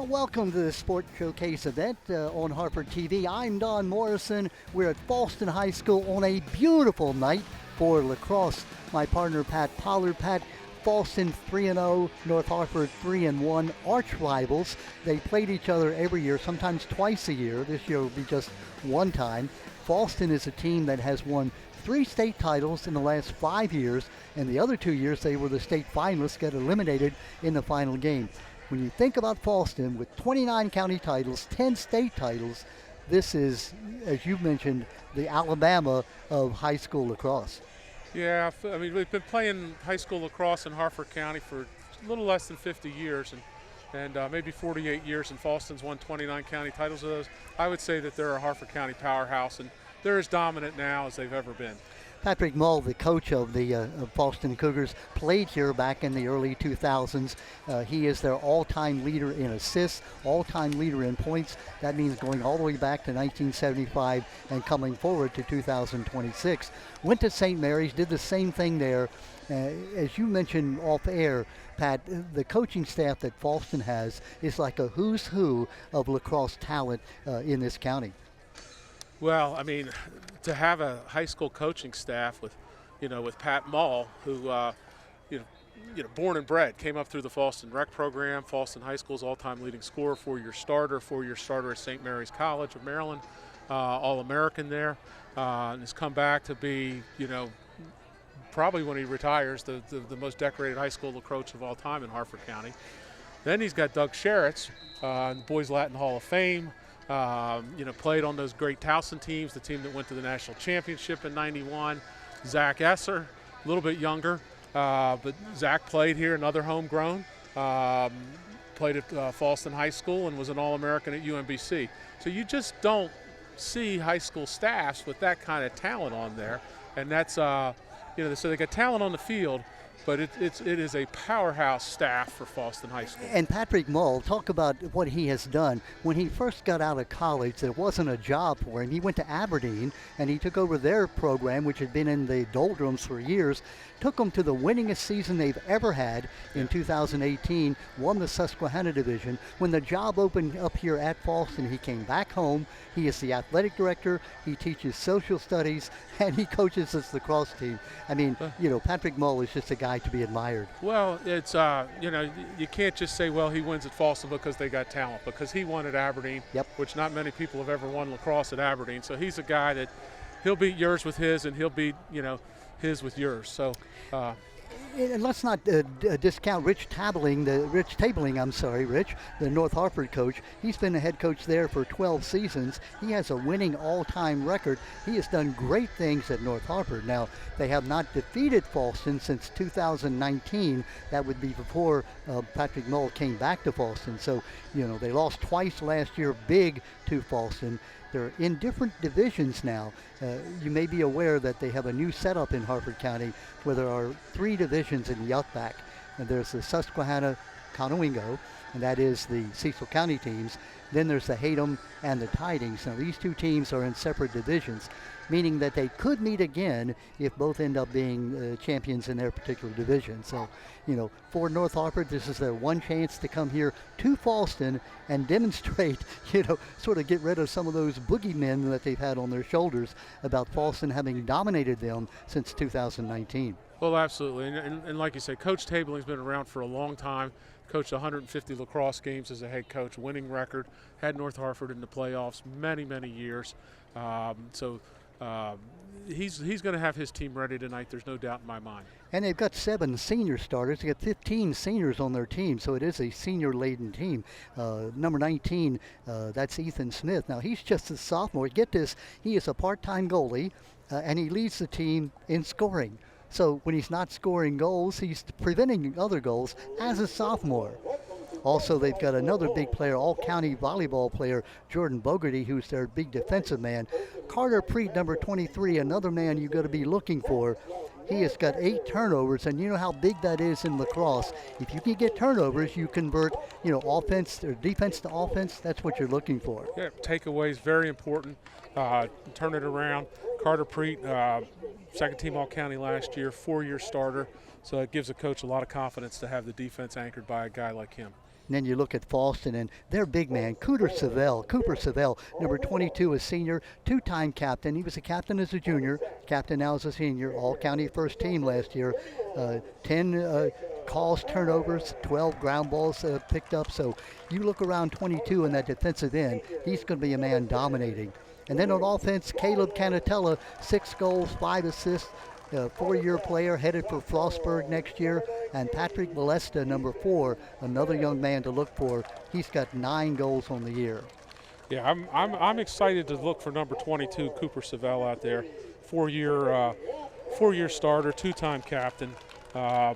Welcome to the Sport Showcase event on Harper TV. I'm Don Morrison. We're at Fallston High School on a beautiful night for lacrosse. My partner Pat Pollard. Pat, Fallston 3-0, North Harper 3-1, arch rivals. They played each other every year, sometimes twice a year. This year will be just one time. Fallston is a team that has won 3 state titles in the last 5 years, and the other 2 years they were the state finalists, got eliminated in the final game. When you think about Fallston, with 29 county titles, 10 state titles, this is, as you mentioned, the Alabama of high school lacrosse. Yeah, I mean, we've been playing high school lacrosse in Harford County for a little less than 50 years, and maybe 48 years, and Fallston's won 29 county titles of those. I would say that they're a Harford County powerhouse, and they're as dominant now as they've ever been. Patrick Mull, the coach of the Fallston Cougars, played here back in the early 2000s. He is their all-time leader in assists, all-time leader in points. That means going all the way back to 1975 and coming forward to 2026. Went to St. Mary's, did the same thing there. As you mentioned off air, Pat, the coaching staff that Fallston has is like a who's who of lacrosse talent in this county. Well, I mean, to have a high school coaching staff with Pat Mull, who, born and bred, came up through the Fallston Rec program, Fallston High School's all-time leading scorer, 4-year starter at St. Mary's College of Maryland, All-American there, and has come back to be, probably when he retires, the most decorated high school coach of all time in Harford County. Then he's got Doug Sheritz, in the Boys Latin Hall of Fame. Played on those great Towson teams, the team that went to the national championship in '91. Zach Esser, a little bit younger, but Zach played here, another homegrown. Played at Fallston High School and was an All-American at UMBC. So you just don't see high school staffs with that kind of talent on there, and that's so they got talent on the field. But it is a powerhouse staff for Fallston High School. And Patrick Mull, talk about what he has done. When he first got out of college, there wasn't a job for him. He went to Aberdeen, and he took over their program, which had been in the doldrums for years, took them to the winningest season they've ever had in 2018, won the Susquehanna Division. When the job opened up here at Fallston, he came back home. He is the athletic director. He teaches social studies, and he coaches this lacrosse team. I mean, Patrick Mull is just a guy to be admired. Well, it's you can't just say, well, he wins at Fallston because they got talent, because he won at Aberdeen, which not many people have ever won lacrosse at Aberdeen. So he's a guy that he'll beat yours with his, and he'll beat his with yours. So. And let's not discount Rich Tabling, the North Harford coach. He's been the head coach there for 12 seasons. He has a winning all-time record. He has done great things at North Harford. Now, they have not defeated Fallston since 2019. That would be before Patrick Mull came back to Fallston. So, they lost twice last year, big to Fallston. They're in different divisions now. You may be aware that they have a new setup in Harford County where there are 3 divisions in the Outback. And there's the Susquehanna Conowingo, and that is the Cecil County teams. Then there's the Hatem and the Tidings. Now these 2 teams are in separate divisions, meaning that they could meet again if both end up being champions in their particular division. So, for North Harford, this is their one chance to come here to Fallston and demonstrate, sort of get rid of some of those boogeymen that they've had on their shoulders about Fallston having dominated them since 2019. Well, absolutely. And like you said, Coach Tabling's been around for a long time. Coached 150 lacrosse games as a head coach, winning record, had North Harford in the playoffs many, many years. He's going to have his team ready tonight. There's no doubt in my mind. And they've got 7 senior starters. They got 15 seniors on their team, so it is a senior-laden team. Number 19, that's Ethan Smith. Now, he's just a sophomore. Get this, he is a part-time goalie, and he leads the team in scoring. So when he's not scoring goals, he's preventing other goals as a sophomore. Also, they've got another big player, all-county volleyball player, Jordan Bogarty, who's their big defensive man. Carter Preet, number 23, another man you've got to be looking for. He has got 8 turnovers, and you know how big that is in lacrosse. If you can get turnovers, you convert, offense or defense to offense. That's what you're looking for. Yeah, takeaways, very important. Turn it around. Carter Preet, second team All-County last year, 4-year starter. So it gives a coach a lot of confidence to have the defense anchored by a guy like him. And then you look at Falston and their big man, Cooper Savell, number 22, a senior, two-time captain. He was a captain as a junior, captain now as a senior, all-county first team last year. 10 calls, turnovers, 12 ground balls picked up. So you look around 22 in that defensive end, he's going to be a man dominating. And then on offense, Caleb Canatella, 6 goals, 5 assists, four-year player headed for Frostburg next year. And Patrick Molesta, number 4, another young man to look for. He's got 9 goals on the year. Yeah, I'm excited to look for number 22, Cooper Savell out there. Four-year starter, two-time captain,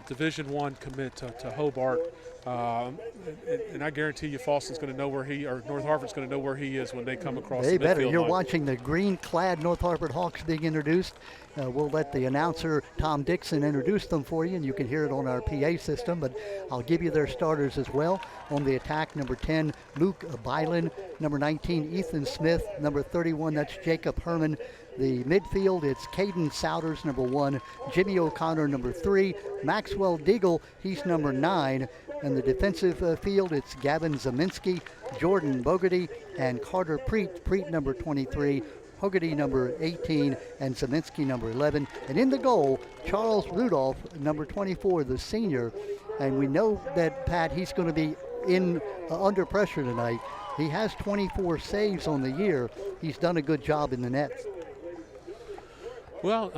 Division I commit to Hobart. And I guarantee you Falston's going to know North Hartford's going to know where he is when they come across the midfield better. You're line. watching the green-clad North Hartford Hawks being introduced. We'll let the announcer, Tom Dixon, introduce them for you, and you can hear it on our PA system, but I'll give you their starters as well. On the attack, number 10, Luke Byland, number 19, Ethan Smith, number 31, that's Jacob Herman. The midfield, it's Caden Souders, number 1, Jimmy O'Connor, number 3, Maxwell Deagle, he's number 9. In the defensive field, it's Gavin Zeminski, Jordan Bogarty, and Carter Preet number 23, Hogarty number 18, and Zeminski number 11. And in the goal, Charles Rudolph, number 24, the senior. And we know that, Pat, he's going to be under pressure tonight. He has 24 saves on the year. He's done a good job in the net. Well,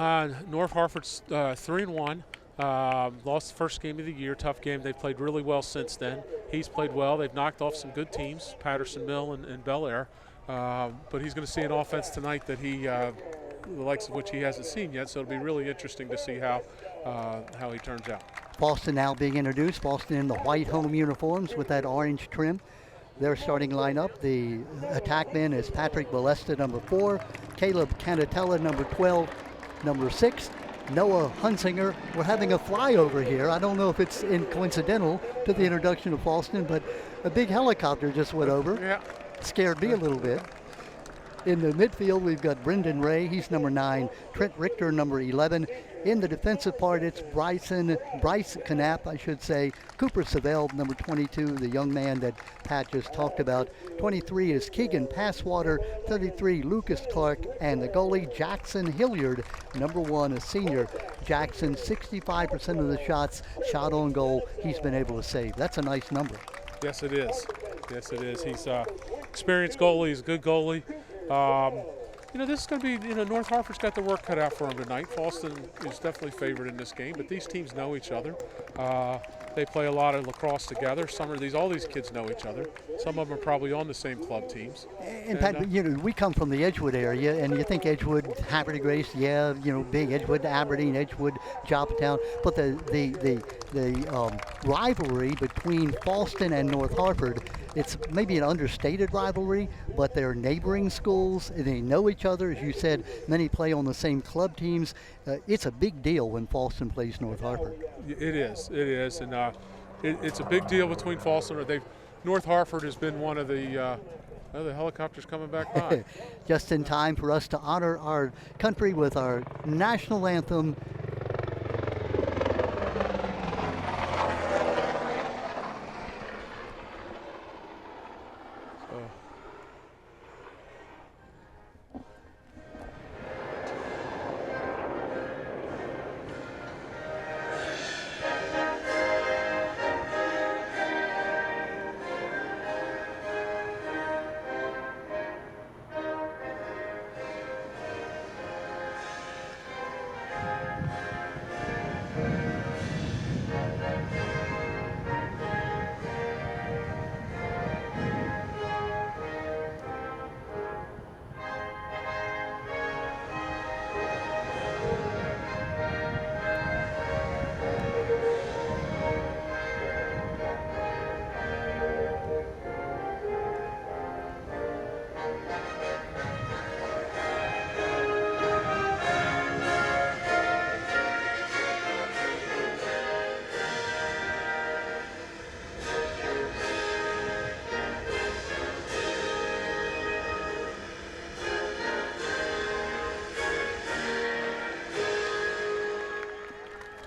North Hartford's 3-1. Lost the first game of the year, tough game. They've played really well since then. He's played well. They've knocked off some good teams, Patterson Mill and Bel Air. But he's going to see an offense tonight that the likes of which he hasn't seen yet. So it'll be really interesting to see how he turns out. Falston now being introduced. Falston in the white home uniforms with that orange trim. Their starting lineup, the attackman is Patrick Molesta, number 4, Caleb Canatella, number 12, number 6, Noah Hunsinger. We're having a flyover here. I don't know if it's coincidental to the introduction of Falston, but a big helicopter just went over. Yeah. Scared me a little bit. In the midfield, we've got Brendan Ray. He's number 9. Trent Richter, number 11. In the defensive part, it's Bryce Knapp, I should say. Cooper Savell, number 22, the young man that Pat just talked about. 23 is Keegan Passwater. 33, Lucas Clark. And the goalie, Jackson Hilliard, number 1, a senior. Jackson, 65% of the shots shot on goal he's been able to save. That's a nice number. Yes, it is. Yes, it is. He's experienced goalie. He's a good goalie. This is going to be, North Hartford's got the work cut out for him tonight. Falston is definitely favored in this game, but these teams know each other. They play a lot of lacrosse together. All these kids know each other. Some of them are probably on the same club teams. And Pat, we come from the Edgewood area, and you think Edgewood, Haverty Grace, big Edgewood, Aberdeen, Edgewood, Joppatown. But the rivalry between Falston and North Hartford, it's maybe an understated rivalry, but they're neighboring schools. And they know each other. As you said, many play on the same club teams. It's a big deal when Falston plays North Hartford. It is. And it's a big deal between Falston. North Hartford has been one of the helicopters coming back by. Just in time for us to honor our country with our national anthem.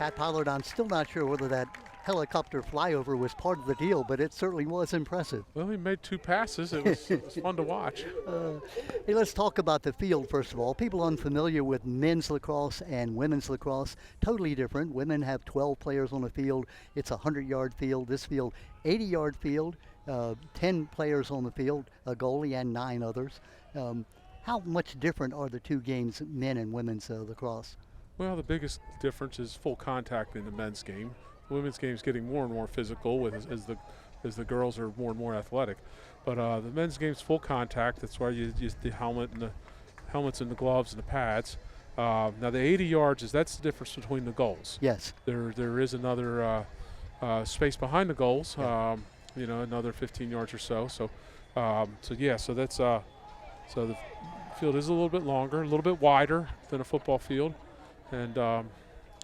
Pat Pollard, I'm still not sure whether that helicopter flyover was part of the deal, but it certainly was impressive. Well, he made 2 passes. It was fun to watch. Hey, let's talk about the field first of all. People unfamiliar with men's lacrosse and women's lacrosse, totally different. Women have 12 players on the field. It's a 100-yard field. This field, 80-yard field, 10 players on the field, a goalie and 9 others. How much different are the two games, men and women's lacrosse? Well, the biggest difference is full contact in the men's game. The women's game is getting more and more physical as the girls are more and more athletic. But the men's game's full contact. That's why you use the helmets and the gloves and the pads. Now the 80 yards that's the difference between the goals. Yes. There is another space behind the goals. Another 15 yards or so. So that's so the field is a little bit longer, a little bit wider than a football field, and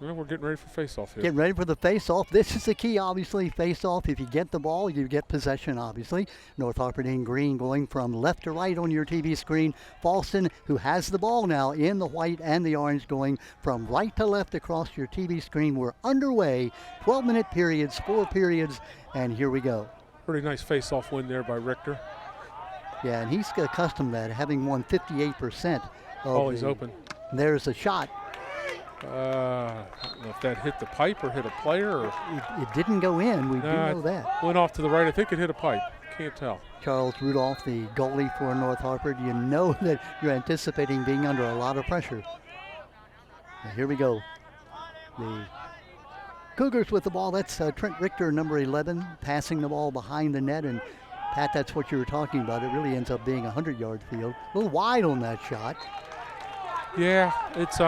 we're getting ready for face-off here. Getting ready for the face-off. This is the key, obviously, face-off. If you get the ball, you get possession, obviously. North Hartford in green going from left to right on your TV screen. Falston, who has the ball now in the white and the orange, going from right to left across your TV screen. We're underway. 12-minute periods, 4 periods, and here we go. Pretty nice face-off win there by Richter. Yeah, and he's accustomed to that, having won 58%. He's open. There's a shot. I don't know if that hit the pipe or hit a player. Or it didn't go in. We do know that. Went off to the right. I think it hit a pipe. Can't tell. Charles Rudolph, the goalie for North Hartford. You know that you're anticipating being under a lot of pressure. And here we go. The Cougars with the ball. That's Trent Richter, number 11, passing the ball behind the net. And Pat, that's what you were talking about. It really ends up being a 100-yard field. A little wide on that shot. Yeah, it's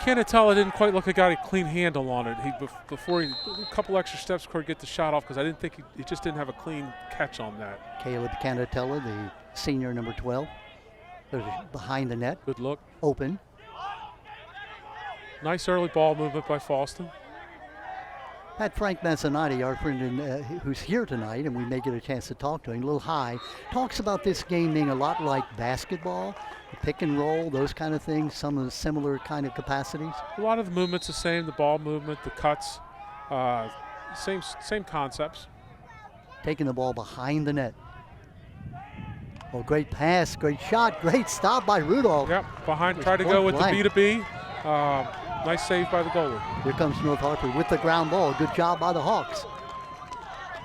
Canatella didn't quite look like he got a clean handle on it. Before a couple extra steps before he get the shot off, because I didn't think he just didn't have a clean catch on that. Caleb Canatella, the senior, number 12. There's behind the net. Good look. Open. Nice early ball movement by Falston. Pat Frank Mazzanotti, our friend who's here tonight, and we may get a chance to talk to him, a little high, talks about this game being a lot like basketball, pick and roll, those kind of things, some of the similar kind of capacities. A lot of the movements the same, the ball movement, the cuts, same concepts. Taking the ball behind the net. Oh, great pass, great shot, great stop by Rudolph. Yep, behind, try to go with the B2B. Nice save by the goalie. Here comes North Hartford with the ground ball. Good job by the Hawks.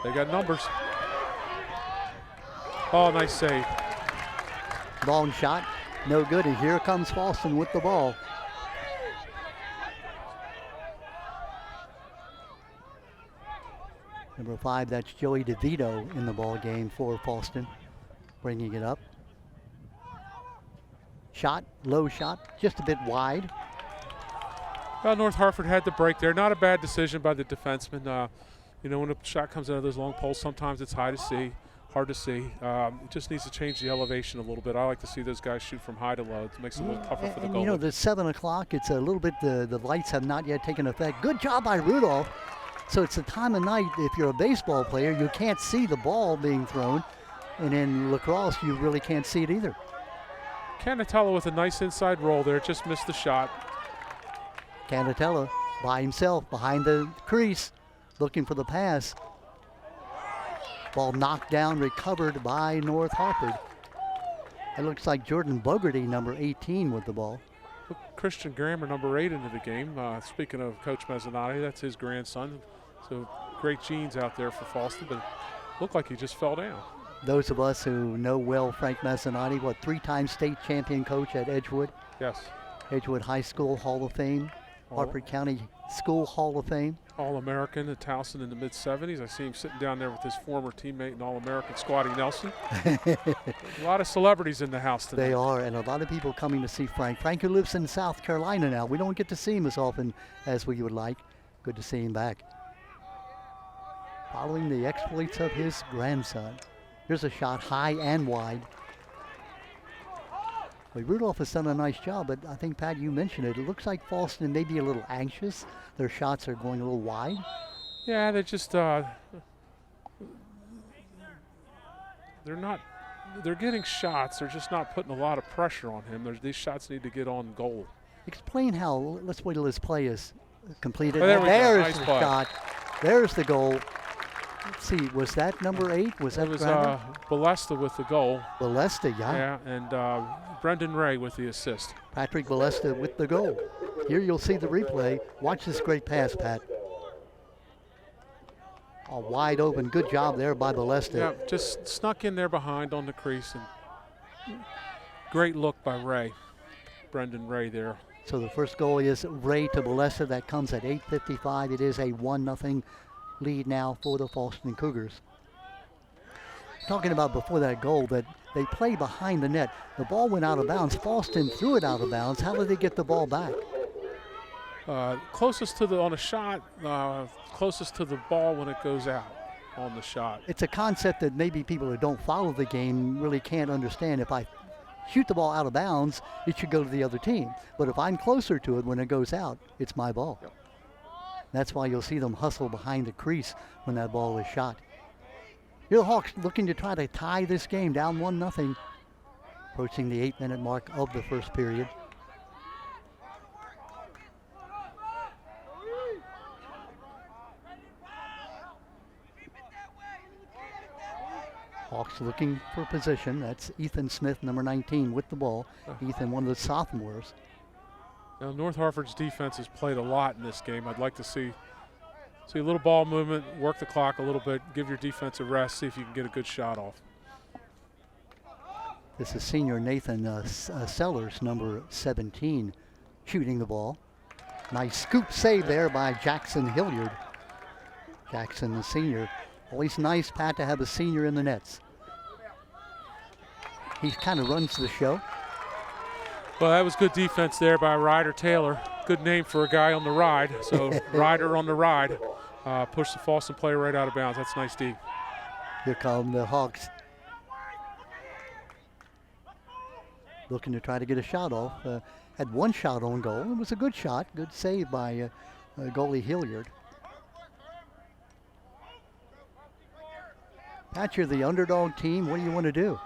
They got numbers. Oh, nice save. Long shot, no good. And here comes Falston with the ball. Number 5, that's Joey DeVito in the ball game for Falston, bringing it up. Shot, low shot, just a bit wide. Well, North Hartford had the break there. Not a bad decision by the defenseman. When a shot comes out of those long poles, sometimes it's hard to see. It just needs to change the elevation a little bit. I like to see those guys shoot from high to low. It makes it a little tougher for the goalie. The 7 o'clock, it's a little bit, the lights have not yet taken effect. Good job by Rudolph. So it's the time of night, if you're a baseball player, you can't see the ball being thrown. And in lacrosse, you really can't see it either. Canatella with a nice inside roll there, just missed the shot. Canatella by himself behind the crease, looking for the pass. Ball knocked down, recovered by North Hartford. It looks like Jordan Bogarty, number 18, with the ball. Christian Grammer, number 8, into the game. Speaking of Coach Mazzanotti, that's his grandson. So great genes out there for Falston, but it looked like he just fell down. Those of us who know well Frank Mazzanotti, 3-time state champion coach at Edgewood. Yes. Edgewood High School Hall of Fame. Hartford County School Hall of Fame. All-American at Towson in the mid-'70s. I see him sitting down there with his former teammate and All-American Squatty Nelson. A lot of celebrities in the house tonight. They are, and a lot of people coming to see Frank. Frank, who lives in South Carolina now. We don't get to see him as often as we would like. Good to see him back. Following the exploits of his grandson. Here's a shot high and wide. Well, Rudolph has done a nice job, but I think, Pat, you mentioned it. It looks like Falston may be a little anxious. Their shots are going a little wide. Yeah, they're just they're getting shots. They're just not putting a lot of pressure on him. These shots need to get on goal. Explain how. Let's wait till this play is completed. Oh, there we go. There's Nice the play. shot. There's the goal. Let's see, was that number 8? Was that It was Grandin? Balesta with the goal. Balesta, yeah. Yeah, and Brendan Ray with the assist. Patrick Balesta with the goal. Here you'll see the replay. Watch this great pass, Pat. A wide open, good job there by Balesta. Yeah, just snuck in there behind on the crease, and great look by Ray, Brendan Ray there. So the first goal is Ray to Balesta. That comes at 8:55. It is a 1-0 lead now for the Fallston Cougars. Talking about before that goal that they play behind the net. The ball went out of bounds. Fallston threw it out of bounds. How did they get the ball back? Closest to the on a shot, closest to the ball when it goes out on the shot. It's a concept that maybe people who don't follow the game really can't understand. If I shoot the ball out of bounds, it should go to the other team. But if I'm closer to it when it goes out, it's my ball. Yep. That's why you'll see them hustle behind the crease when that ball is shot. Here the Hawks looking to try to tie this game down 1-0, approaching the 8-minute mark of the first period. Hawks looking for position. That's Ethan Smith, number 19, with the ball. Ethan, one of the sophomores. Now North Hartford's defense has played a lot in this game. I'd like to see a little ball movement, work the clock a little bit, give your defense a rest, see if you can get a good shot off. This is senior Nathan Sellers, number 17, shooting the ball. Nice scoop save there by Jackson Hilliard. Jackson, the senior. Always nice, Pat, to have a senior in the nets. He kind of runs the show. Well, that was good defense there by Ryder Taylor. Good name for a guy on the ride. So Ryder on the ride. Pushed the Fallston player right out of bounds. That's nice D. Here come the Hawks. Looking to try to get a shot off. Had one shot on goal. It was a good shot. Good save by goalie Hilliard. Pat, you're the underdog team. What do you want to do?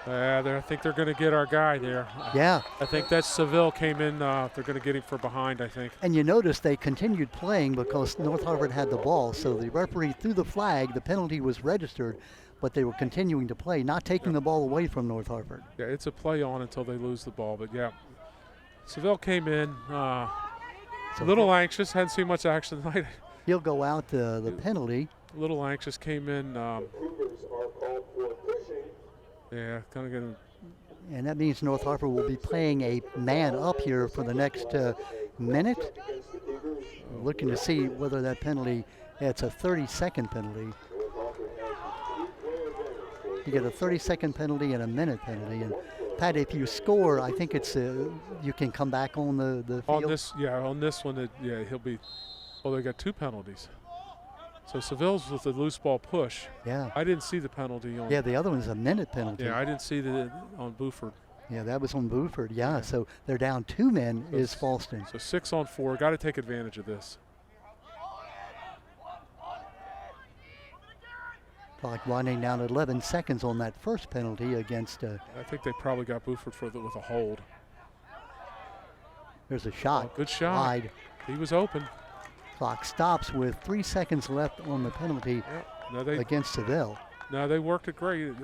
I think they're going to get our guy there. Yeah. I think that Seville came in. They're going to get him for behind, I think. And you notice they continued playing because North Hartford had the ball. So the referee threw the flag. The penalty was registered, but they were continuing to play, not taking the ball away from North Hartford. Yeah, it's a play on until they lose the ball. But, yeah, Seville came in a little anxious. Hadn't seen much action tonight. He'll go out the penalty. A little anxious, came in. Yeah, kind of getting. And that means North Hartford will be playing a man up here for the next minute. Looking to see whether that penalty, it's a 30-second penalty. You get a 30-second penalty and a minute penalty. And Pat, if you score, I think it's you can come back on the field. On this one, he'll be. Well, they got 2 penalties. So Seville's with the loose ball push. Yeah. I didn't see the penalty on. Yeah, the other one's a minute penalty. Yeah, I didn't see that on Buford. Yeah, that was on Buford. Yeah, so they're down 2 men is Fallston. So 6 on 4. Got to take advantage of this. Clock winding down at 11 seconds on that first penalty against. I think they probably got Buford with a hold. There's a shot. Oh, good shot. Wide. He was open. Clock stops with 3 seconds left on the penalty against Seville. No, they worked it great.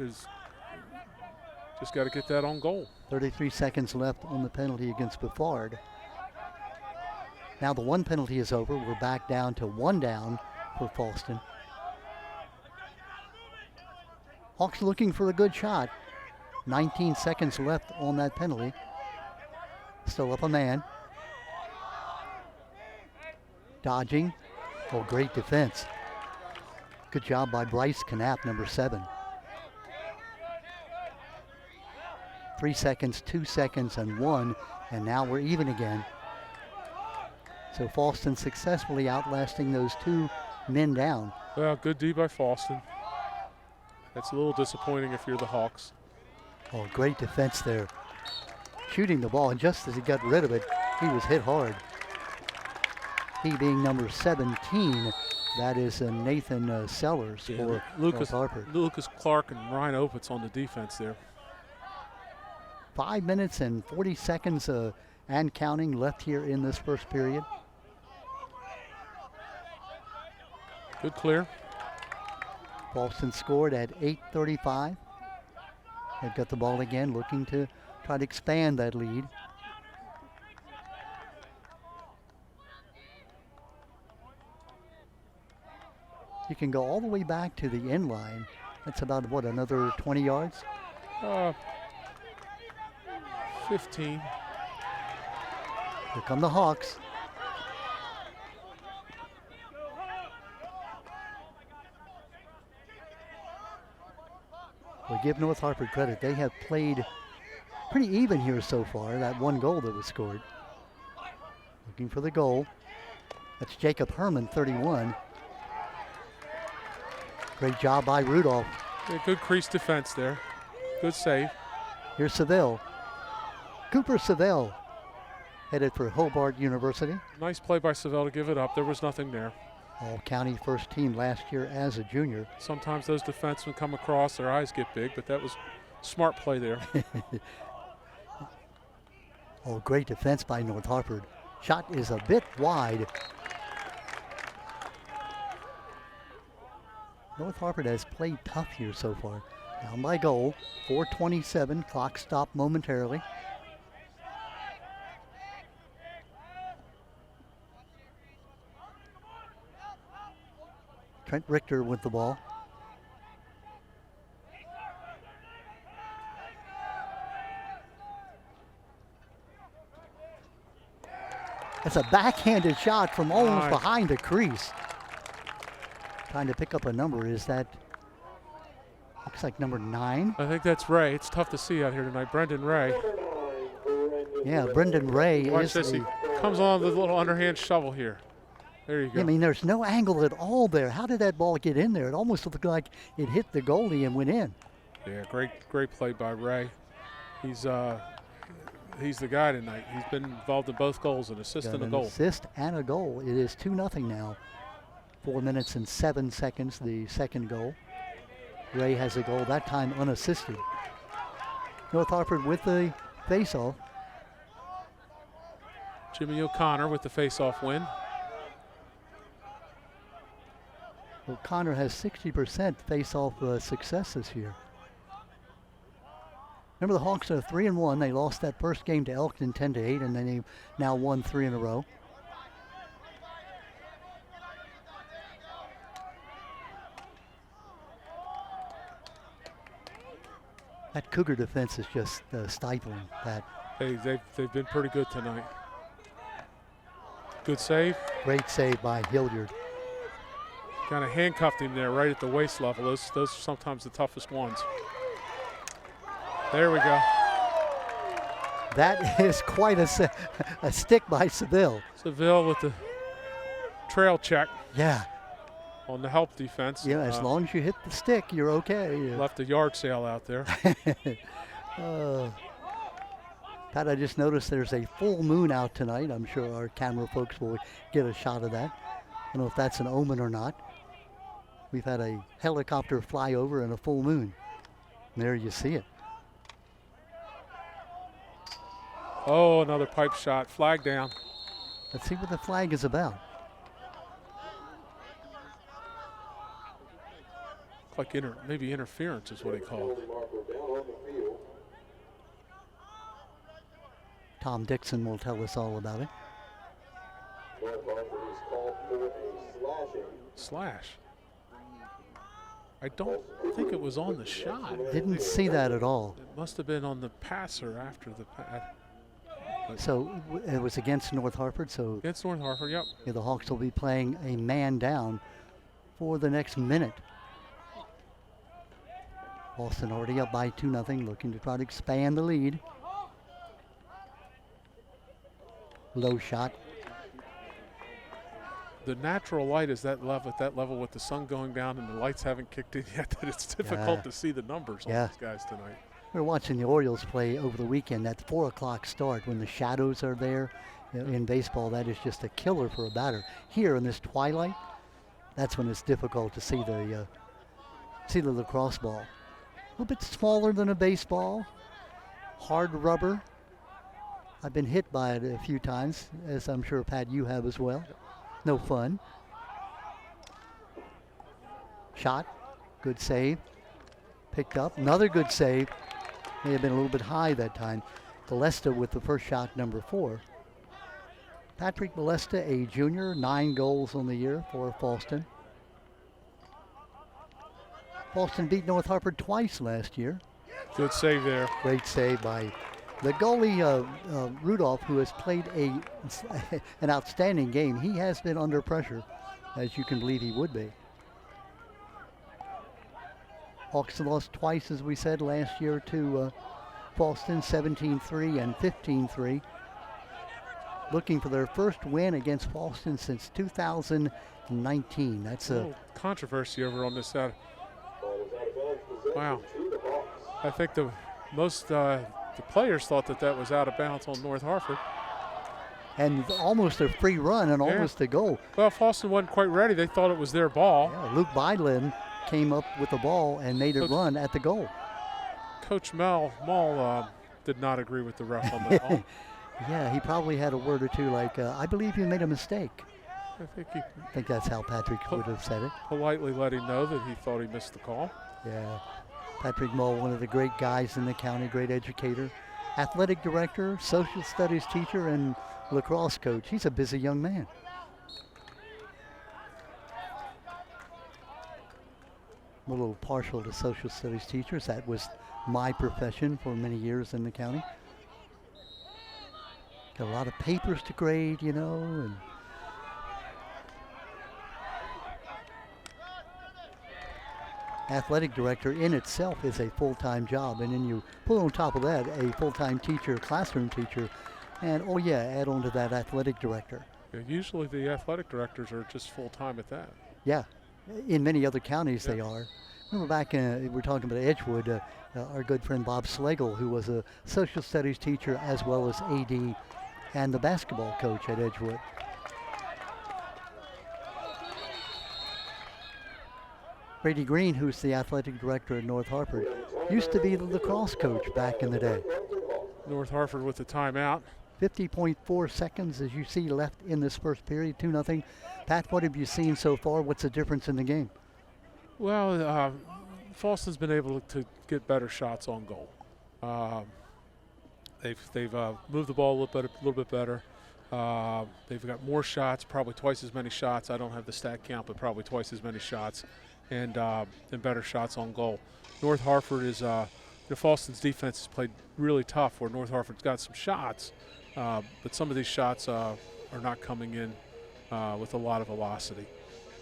Just got to get that on goal. 33 seconds left on the penalty against Buffard. Now the one penalty is over. We're back down to 1 down for Fallston. Hawks looking for a good shot. 19 seconds left on that penalty. Still up a man. Dodging. Oh, great defense. Good job by Bryce Knapp, number 7. 3 seconds, 2 seconds, and 1. And now we're even again. So Fallston successfully outlasting those 2 men down. Well, good D by Fallston. That's a little disappointing if you're the Hawks. Oh, great defense there. Shooting the ball, and just as he got rid of it, he was hit hard. He being number 17, that is Nathan Sellers for North Hartford. Lucas Clark and Ryan Opitz on the defense there. 5 minutes and 40 seconds and counting left here in this first period. Good clear. Boston scored at 8:35. They've got the ball again, looking to try to expand that lead. You can go all the way back to the end line. That's about, what, another 20 yards? 15. Here come the Hawks. We'll give North Hartford credit. They have played pretty even here so far. That one goal that was scored. Looking for the goal. That's Jacob Herman, 31. Great job by Rudolph. Yeah, good crease defense there. Good save. Here's Seville. Cooper Seville headed for Hobart University. Nice play by Seville to give it up. There was nothing there. All-county first team last year as a junior. Sometimes those defensemen come across, their eyes get big, but that was smart play there. Oh, great defense by North Hartford. Shot is a bit wide. North Hartford has played tough here so far. Down by goal, 4:27, clock stopped momentarily. Trent Richter with the ball. That's a backhanded shot from almost behind the crease. Trying to pick up a number. Is that, looks like number 9? I think that's Ray. It's tough to see out here tonight. Brendan Ray. Yeah, Brendan Ray Watch is this. He comes on with a little underhand shovel here. There you go. I mean, there's no angle at all there. How did that ball get in there? It almost looked like it hit the goalie and went in. Yeah, great play by Ray. He's the guy tonight. He's been involved in both goals, an assist and a goal. Assist and a goal. It is 2-0 now. 4 minutes and 7 seconds, the second goal. Ray has a goal, that time unassisted. North Hartford with the faceoff. Jimmy O'Connor with the faceoff win. O'Connor has 60% faceoff success this year. Remember, the Hawks are 3-1. They lost that first game to Elkton 10-8, and then they've now won 3 in a row. That Cougar defense is just stifling, Pat. They've been pretty good tonight. Good save. Great save by Hilliard. Kind of handcuffed him there right at the waist level. Those are sometimes the toughest ones. There we go. That is quite a stick by Seville. Seville with the trail check. Yeah. On the help defense. Yeah, as long as you hit the stick, you're okay. Left a yard sale out there. Pat, I just noticed there's a full moon out tonight. I'm sure our camera folks will get a shot of that. I don't know if that's an omen or not. We've had a helicopter fly over and a full moon. And there you see it. Oh, another pipe shot. Flag down. Let's see what the flag is about. Like maybe interference is what he called. Tom Dixon will tell us all about it. Slash. I don't think it was on the shot. Didn't see that at all. It must have been on the passer after the pass. So it was against North Hartford. So against North Hartford, yep. Yeah, the Hawks will be playing a man down for the next minute. Boston already up by 2-0, looking to try to expand the lead. Low shot. The natural light is at that level with the sun going down and the lights haven't kicked in yet, that it's difficult to see the numbers on these guys tonight. We were watching the Orioles play over the weekend. That 4 o'clock start when the shadows are there. In baseball, that is just a killer for a batter. Here in this twilight, that's when it's difficult to see the lacrosse ball. A little bit smaller than a baseball, hard rubber. I've been hit by it a few times, as I'm sure, Pat, you have as well. No fun. Shot, good save. Picked up, another good save. May have been a little bit high that time. Balesta with the first shot, number 4. Patrick Balesta, a junior, 9 goals on the year for Fallston. Fallston beat North Hartford twice last year. Good save there. Great save by the goalie, Rudolph, who has played an outstanding game. He has been under pressure, as you can believe he would be. Hawks lost twice, as we said, last year to Fallston, 17-3 and 15-3. Looking for their first win against Fallston since 2019. That's a controversy over on this side. Wow. I think the players thought that was out of bounds on North Hartford. And almost a free run and almost a goal. Well, Fallston wasn't quite ready. They thought it was their ball. Yeah, Luke Bylin came up with the ball and made it run at the goal. Coach Maul did not agree with the ref on the call. Yeah, he probably had a word or two like, I believe you made a mistake. I think that's how Patrick would have said it. Politely let him know that he thought he missed the call. Yeah, Patrick Mull, one of the great guys in the county, great educator, athletic director, social studies teacher, and lacrosse coach. He's a busy young man. I'm a little partial to social studies teachers. That was my profession for many years in the county. Got a lot of papers to grade, you know, and athletic director in itself is a full-time job, and then you put on top of that a full-time teacher, classroom teacher, and oh yeah, add on to that athletic director. Yeah, usually the athletic directors are just full-time at that. Yeah, in many other counties they are. Remember back in, we're talking about Edgewood, our good friend Bob Slagle, who was a social studies teacher as well as AD and the basketball coach at Edgewood. Brady Green, who's the athletic director at North Hartford, used to be the lacrosse coach back in the day. North Hartford with the timeout. 50.4 seconds, as you see, left in this first period, 2-0. Pat, what have you seen so far? What's the difference in the game? Well, Fallston's been able to get better shots on goal. They've moved the ball a little bit better. They've got more shots, probably twice as many shots. I don't have the stat count, but probably twice as many shots, and better shots on goal. North Hartford is Fallston's defense has played really tough, where North Hartford's got some shots, but some of these shots are not coming in with a lot of velocity.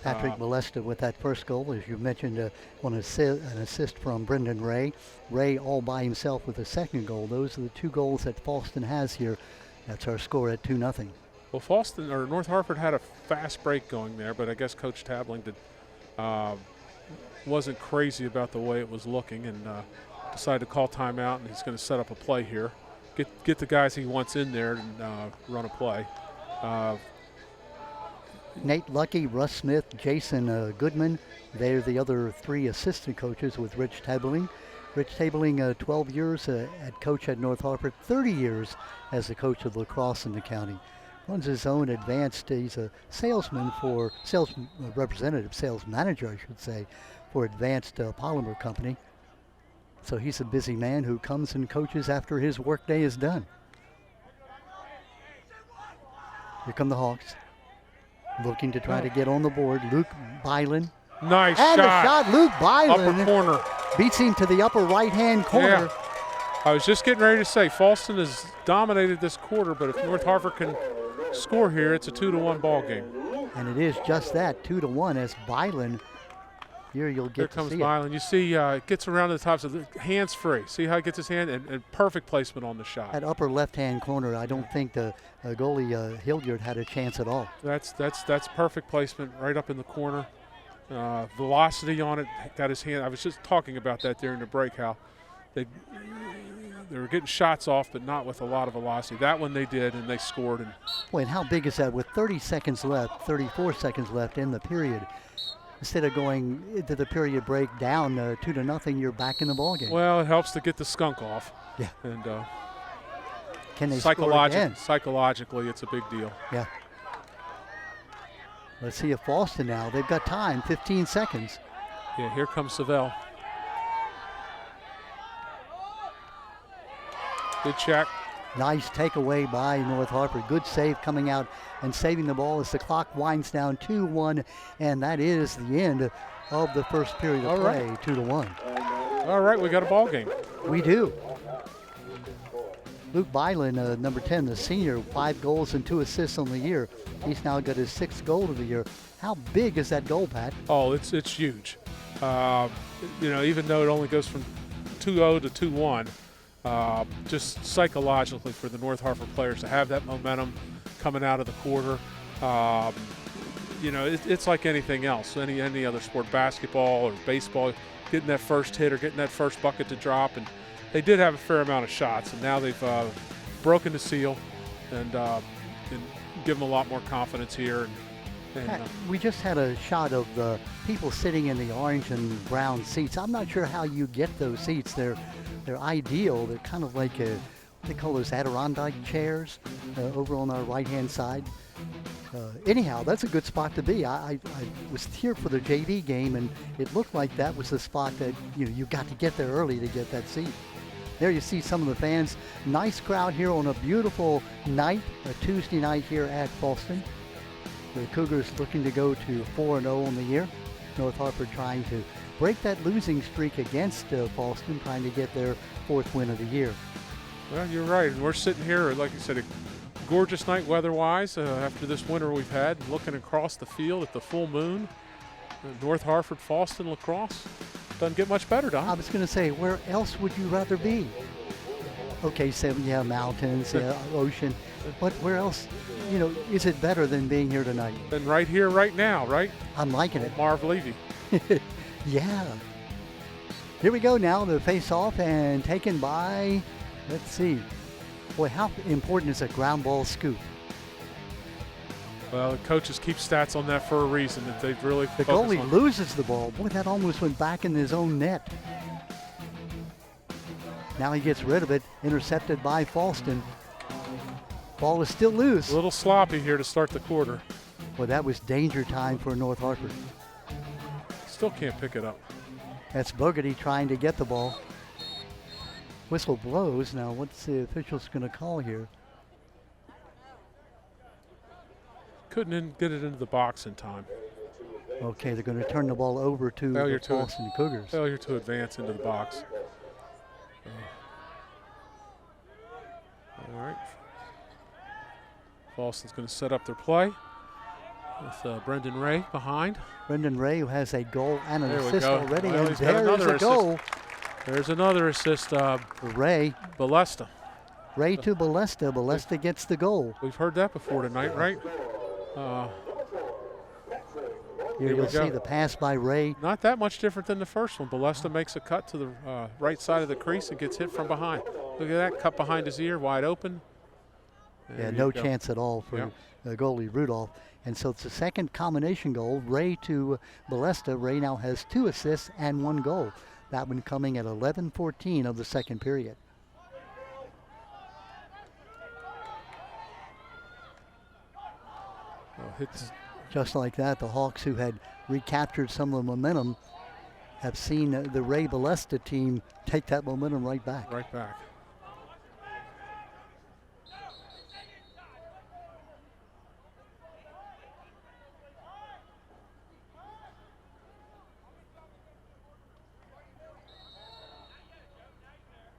Patrick Balesta with that first goal, as you mentioned, an assist from Brendan Ray. Ray all by himself with the second goal. Those are the 2 goals that Fallston has here. That's our score at 2-0. Well, North Hartford had a fast break going there, but I guess Coach Tabling wasn't crazy about the way it was looking, and decided to call timeout, and he's going to set up a play here. Get the guys he wants in there and run a play. Nate Lucky, Russ Smith, Jason Goodman. They're the other 3 assistant coaches with Rich Tabling. Rich Tabling, 12 years at coach at North Hartford, 30 years as a coach of lacrosse in the county. Runs his own advanced, he's a sales manager, I should say, for Advanced Polymer Company. So he's a busy man who comes and coaches after his workday is done. Here come the Hawks. Looking to try to get on the board. Luke Bylin. Nice shot. And the shot, Luke Bylin. Upper corner. Beats him to the upper right-hand corner. Yeah. I was just getting ready to say, Fallston has dominated this quarter, but if North Hartford can score here, it's a 2-1 ball game. And it is just that, 2-1, as Bylin, here you'll get to see Here comes Bylin. You see, it gets around to the top, so the hands free. See how he gets his hand, and perfect placement on the shot. That upper left-hand corner, I don't think the goalie Hilliard had a chance at all. That's perfect placement right up in the corner. Velocity on it, got his hand. I was just talking about that during the break, how they were getting shots off, but not with a lot of velocity. That one they did, and they scored. And boy, and how big is that? With 30 seconds left, 34 seconds left in the period, instead of going into the period break down 2-0, you're back in the ballgame. Well, it helps to get the skunk off. Yeah. And can they score again? Psychologically, it's a big deal. Yeah. Let's see if Fallston now. They've got time, 15 seconds. Yeah, here comes Savell. Good check. Nice takeaway by North Hartford. Good save coming out and saving the ball as the clock winds down 2-1, and that is the end of the first period of play, 2-1. All right, we got a ball game. We do. Luke Byland, number 10, the senior, 5 goals and 2 assists on the year. He's now got his 6th goal of the year. How big is that goal, Pat? Oh, it's huge. Even though it only goes from 2-0 to 2-1, just psychologically for the North Hartford players to have that momentum coming out of the quarter. It's like anything else, any other sport, basketball or baseball, getting that first hit or getting that first bucket to drop. And they did have a fair amount of shots, and now they've broken the seal and give them a lot more confidence here. Pat, we just had a shot of the people sitting in the orange and brown seats. I'm not sure how you get those seats. They're ideal. They're kind of like what they call those Adirondack chairs over on our right-hand side. Anyhow, that's a good spot to be. I was here for the JV game, and it looked like that was the spot that you got to get there early to get that seat. There you see some of the fans. Nice crowd here on a beautiful night, a Tuesday night here at Falston. The Cougars looking to go to 4-0 on the year. North Hartford trying to break that losing streak against Falston, trying to get their 4th win of the year. Well, you're right. And we're sitting here, like you said, a gorgeous night weather-wise after this winter we've had, looking across the field at the full moon. North Hartford, Falston, lacrosse. Doesn't get much better, Don. I was going to say, where else would you rather be? Okay, so yeah, mountains, ocean, but where else, is it better than being here tonight? And right here, right now, right? I'm liking it. Marv Levy. Yeah. Here we go now, the face-off and taken by, let's see. Boy, how important is a ground ball scoop? Well, the coaches keep stats on that for a reason, that they've really The goalie loses the ball. Boy, that almost went back in his own net. Now he gets rid of it, intercepted by Falston. Ball is still loose. A little sloppy here to start the quarter. Well, that was danger time for North Hartford. Still can't pick it up. That's Bogarty trying to get the ball. Whistle blows. Now, what's the officials going to call here? Couldn't get it into the box in time. Okay, they're going to turn the ball over to the Falston Cougars. Failure to advance into the box. All right. Falston's going to set up their play with Brendan Ray behind. Brendan Ray, who has a goal and an There we assist go. already, Well, and he's got another there's a goal. There's another assist. Ray Balesta. Ray to Balesta. Balesta gets the goal. We've heard that before tonight, right? Here you'll see the pass by Ray. Not that much different than the first one. Balesta makes a cut to the right side of the crease and gets hit from behind. Look at that, cut behind his ear, wide open. Yeah, no chance at all for the goalie Rudolph. And so it's a second combination goal, Ray to Balesta. Ray now has 2 assists and 1 goal. That one coming at 11:14 of the second period. Hits. Just like that, the Hawks, who had recaptured some of the momentum, have seen the Ray Balesta team take that momentum right back. Right back.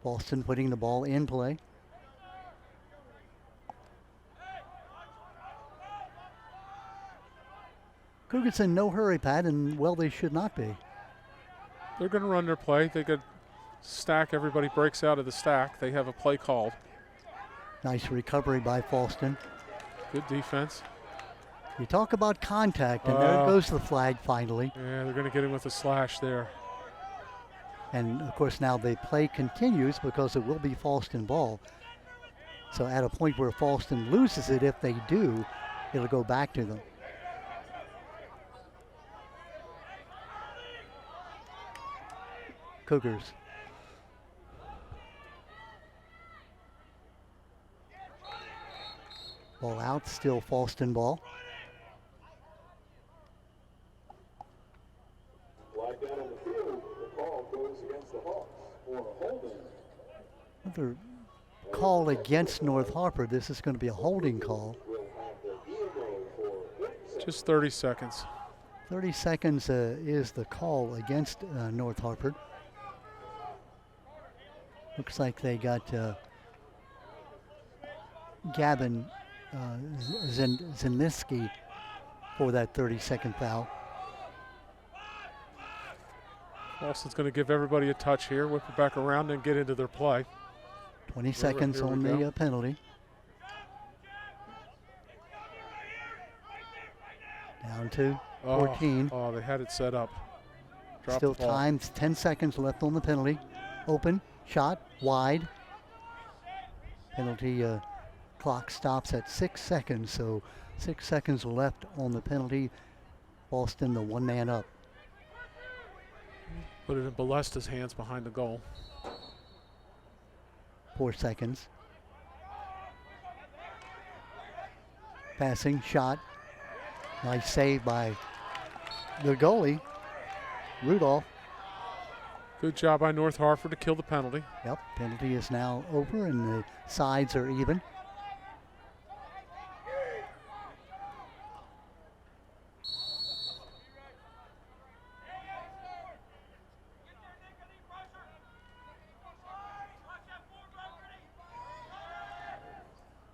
Boston putting the ball in play. Cougars in no hurry, Pat, and well, they should not be. They're going to run their play. They could stack. Everybody breaks out of the stack. They have a play called. Nice recovery by Falston. Good defense. You talk about contact, and there goes the flag finally. Yeah, they're going to get him with a slash there. And, of course, now the play continues because it will be Falston ball. So at a point where Falston loses it, if they do, it'll go back to them. Cougars. Ball out, still Falston ball. Flag down on the Another call against North Hartford. This is going to be a holding call. Just 30 seconds. 30 seconds is the call against North Hartford. Looks like they got Gavin Zeniski for that 30-second foul. Austin's going to give everybody a touch here, whip it back around, and get into their play. 20 seconds on the penalty. Down to 14. Oh, they had it set up. Drop Still the ball. time, 10 seconds left on the penalty. Open, shot, wide. Penalty clock stops at 6 seconds, so 6 seconds left on the penalty. Boston, the one man up. Put it in Balesta's hands behind the goal. 4 seconds. Passing, shot. Nice save by the goalie, Rudolph. Good job by North Hartford to kill the penalty. Yep, penalty is now over and the sides are even.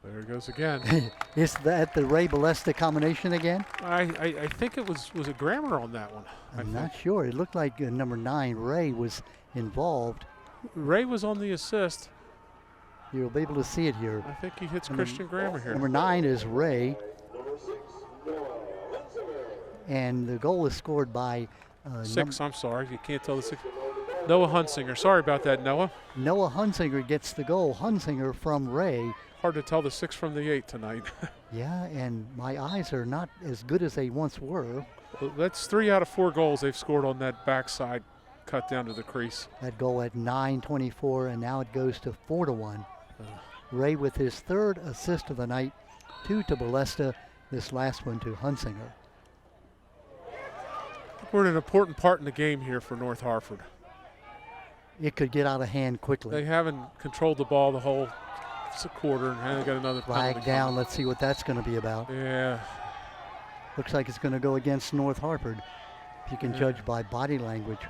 There it goes again. Is that the Ray Balesta combination again? I think it was a Grammer on that one. I'm not sure. It looked like number 9, Ray, was involved. Ray was on the assist. You'll be able to see it here. I think he hits Christian Grammer here. Number 9 is Ray. And the goal is scored by 6, I'm sorry. You can't tell the 6. Noah Hunsinger. Sorry about that, Noah. Noah Hunsinger gets the goal. Hunsinger from Ray. Hard to tell the 6 from the 8 tonight. Yeah, and my eyes are not as good as they once were. Well, that's 3 out of 4 goals they've scored on that backside cut down to the crease. That goal at 9:24, and now it goes to 4-1. Ray with his 3rd assist of the night, 2 to Balesta, this last one to Hunsinger. We're in an important part in the game here for North Hartford. It could get out of hand quickly. They haven't controlled the ball the whole quarter, and they got another Flag penalty down. coming. Let's see what that's going to be about. Yeah. Looks like it's going to go against North Hartford, if you can judge by body language.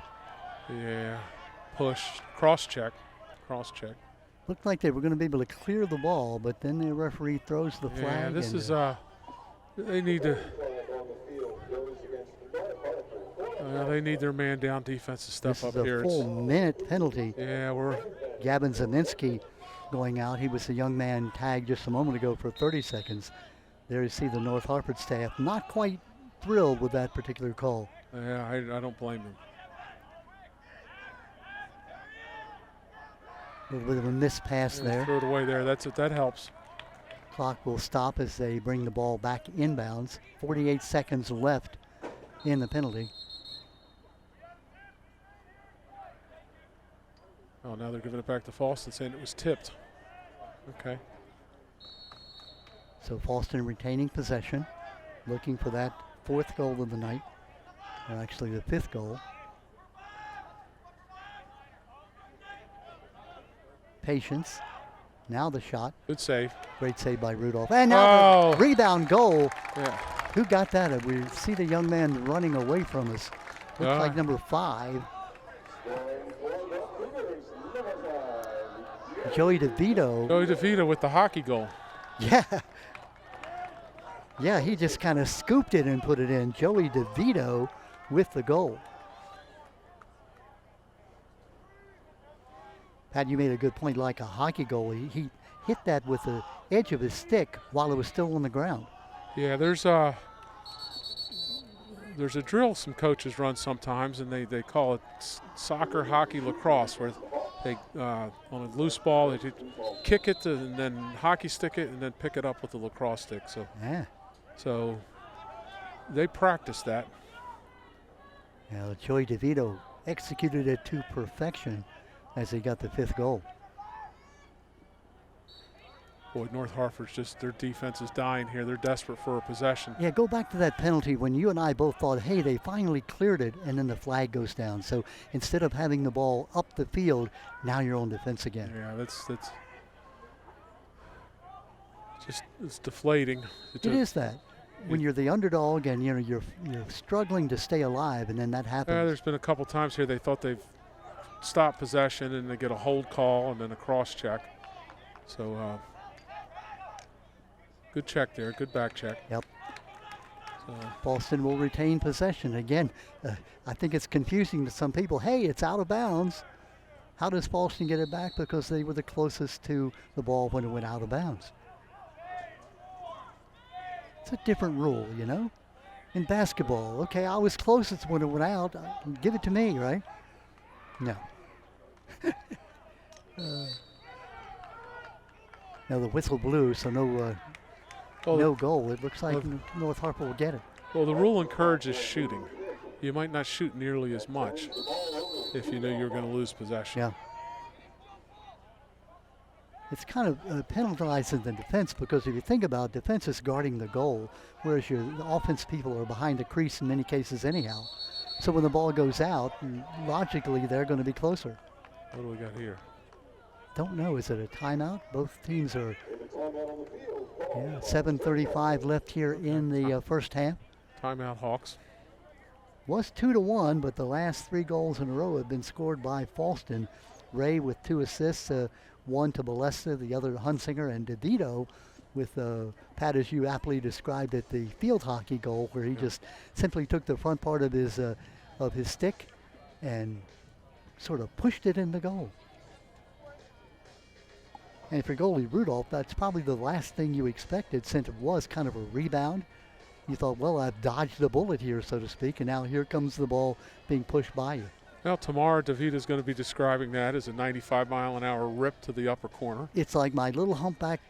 Yeah. Push. Cross check. Cross check. Looked like they were going to be able to clear the ball, but then the referee throws the flag. Yeah, this and, is they need to. They need their man down defense to step this up is here. a full minute penalty. Yeah, we're Gavin Zeniski going out. He was a young man tagged just a moment ago for 30 seconds. There you see the North Hartford staff not quite thrilled with that particular call. Yeah, I don't blame them. A little bit of a missed pass there. Throw it away there. That helps. Clock will stop as they bring the ball back inbounds. 48 seconds left in the penalty. Oh, now they're giving it back to Falston, saying it was tipped. Okay. So Falston retaining possession, looking for that 4th goal of the night, or actually the 5th goal. Patience. Now the shot. Good save. Great save by Rudolph. And now the rebound goal. Yeah. Who got that? We see the young man running away from us. Looks like number 5. Joey DeVito. Joey DeVito with the hockey goal. Yeah. Yeah, he just kind of scooped it and put it in. Joey DeVito with the goal. Pat, you made a good point, like a hockey goal. He hit that with the edge of his stick while it was still on the ground. Yeah, there's a drill some coaches run sometimes, and they call it soccer, hockey, lacrosse, where they on a loose ball they kick it and then hockey stick it and then pick it up with the lacrosse stick. So Yeah. so they practice that. Yeah, Joey DeVito executed it to perfection as he got the 5th goal. Boy, North Hartford's just, their defense is dying here. They're desperate for a possession. Yeah, go back to that penalty when you and I both thought, hey, they finally cleared it, and then the flag goes down. So instead of having the ball up the field, now you're on defense again. Yeah, that's just, it's deflating. It is that. When you're the underdog and you're struggling to stay alive, and then that happens. There's been a couple times here they thought they've stopped possession and they get a hold call and then a cross check. So good check there, good back check. Yep. So Boston will retain possession. Again, I think it's confusing to some people. Hey, it's out of bounds. How does Boston get it back? Because they were the closest to the ball when it went out of bounds. It's a different rule, you know? In basketball, okay, I was closest when it went out. Give it to me, right? No. Now the whistle blew, so no goal. It looks like North Harper will get it. Well, the rule encourages shooting. You might not shoot nearly as much if you knew you were going to lose possession. Yeah. It's kind of penalizing the defense, because if you think about it, defense is guarding the goal, whereas the offense people are behind the crease in many cases anyhow. So when the ball goes out, logically they're going to be closer. What do we got here? Don't know. Is it a timeout? Both teams are. Yeah, 7:35 left here in the first half. Timeout, Hawks. Was 2-1, but the last 3 goals in a row have been scored by Falston. Ray with 2 assists, one to Balesta, the other Hunsinger, and DeVito with Pat, as you aptly described it, the field hockey goal, where he just simply took the front part of his stick and sort of pushed it in the goal. And for goalie Rudolph, that's probably the last thing you expected, since it was kind of a rebound. You thought, well, I've dodged a bullet here, so to speak, and now here comes the ball being pushed by you. Well, tomorrow DeVito is going to be describing that as a 95-mile-an-hour rip to the upper corner. It's like my little humpback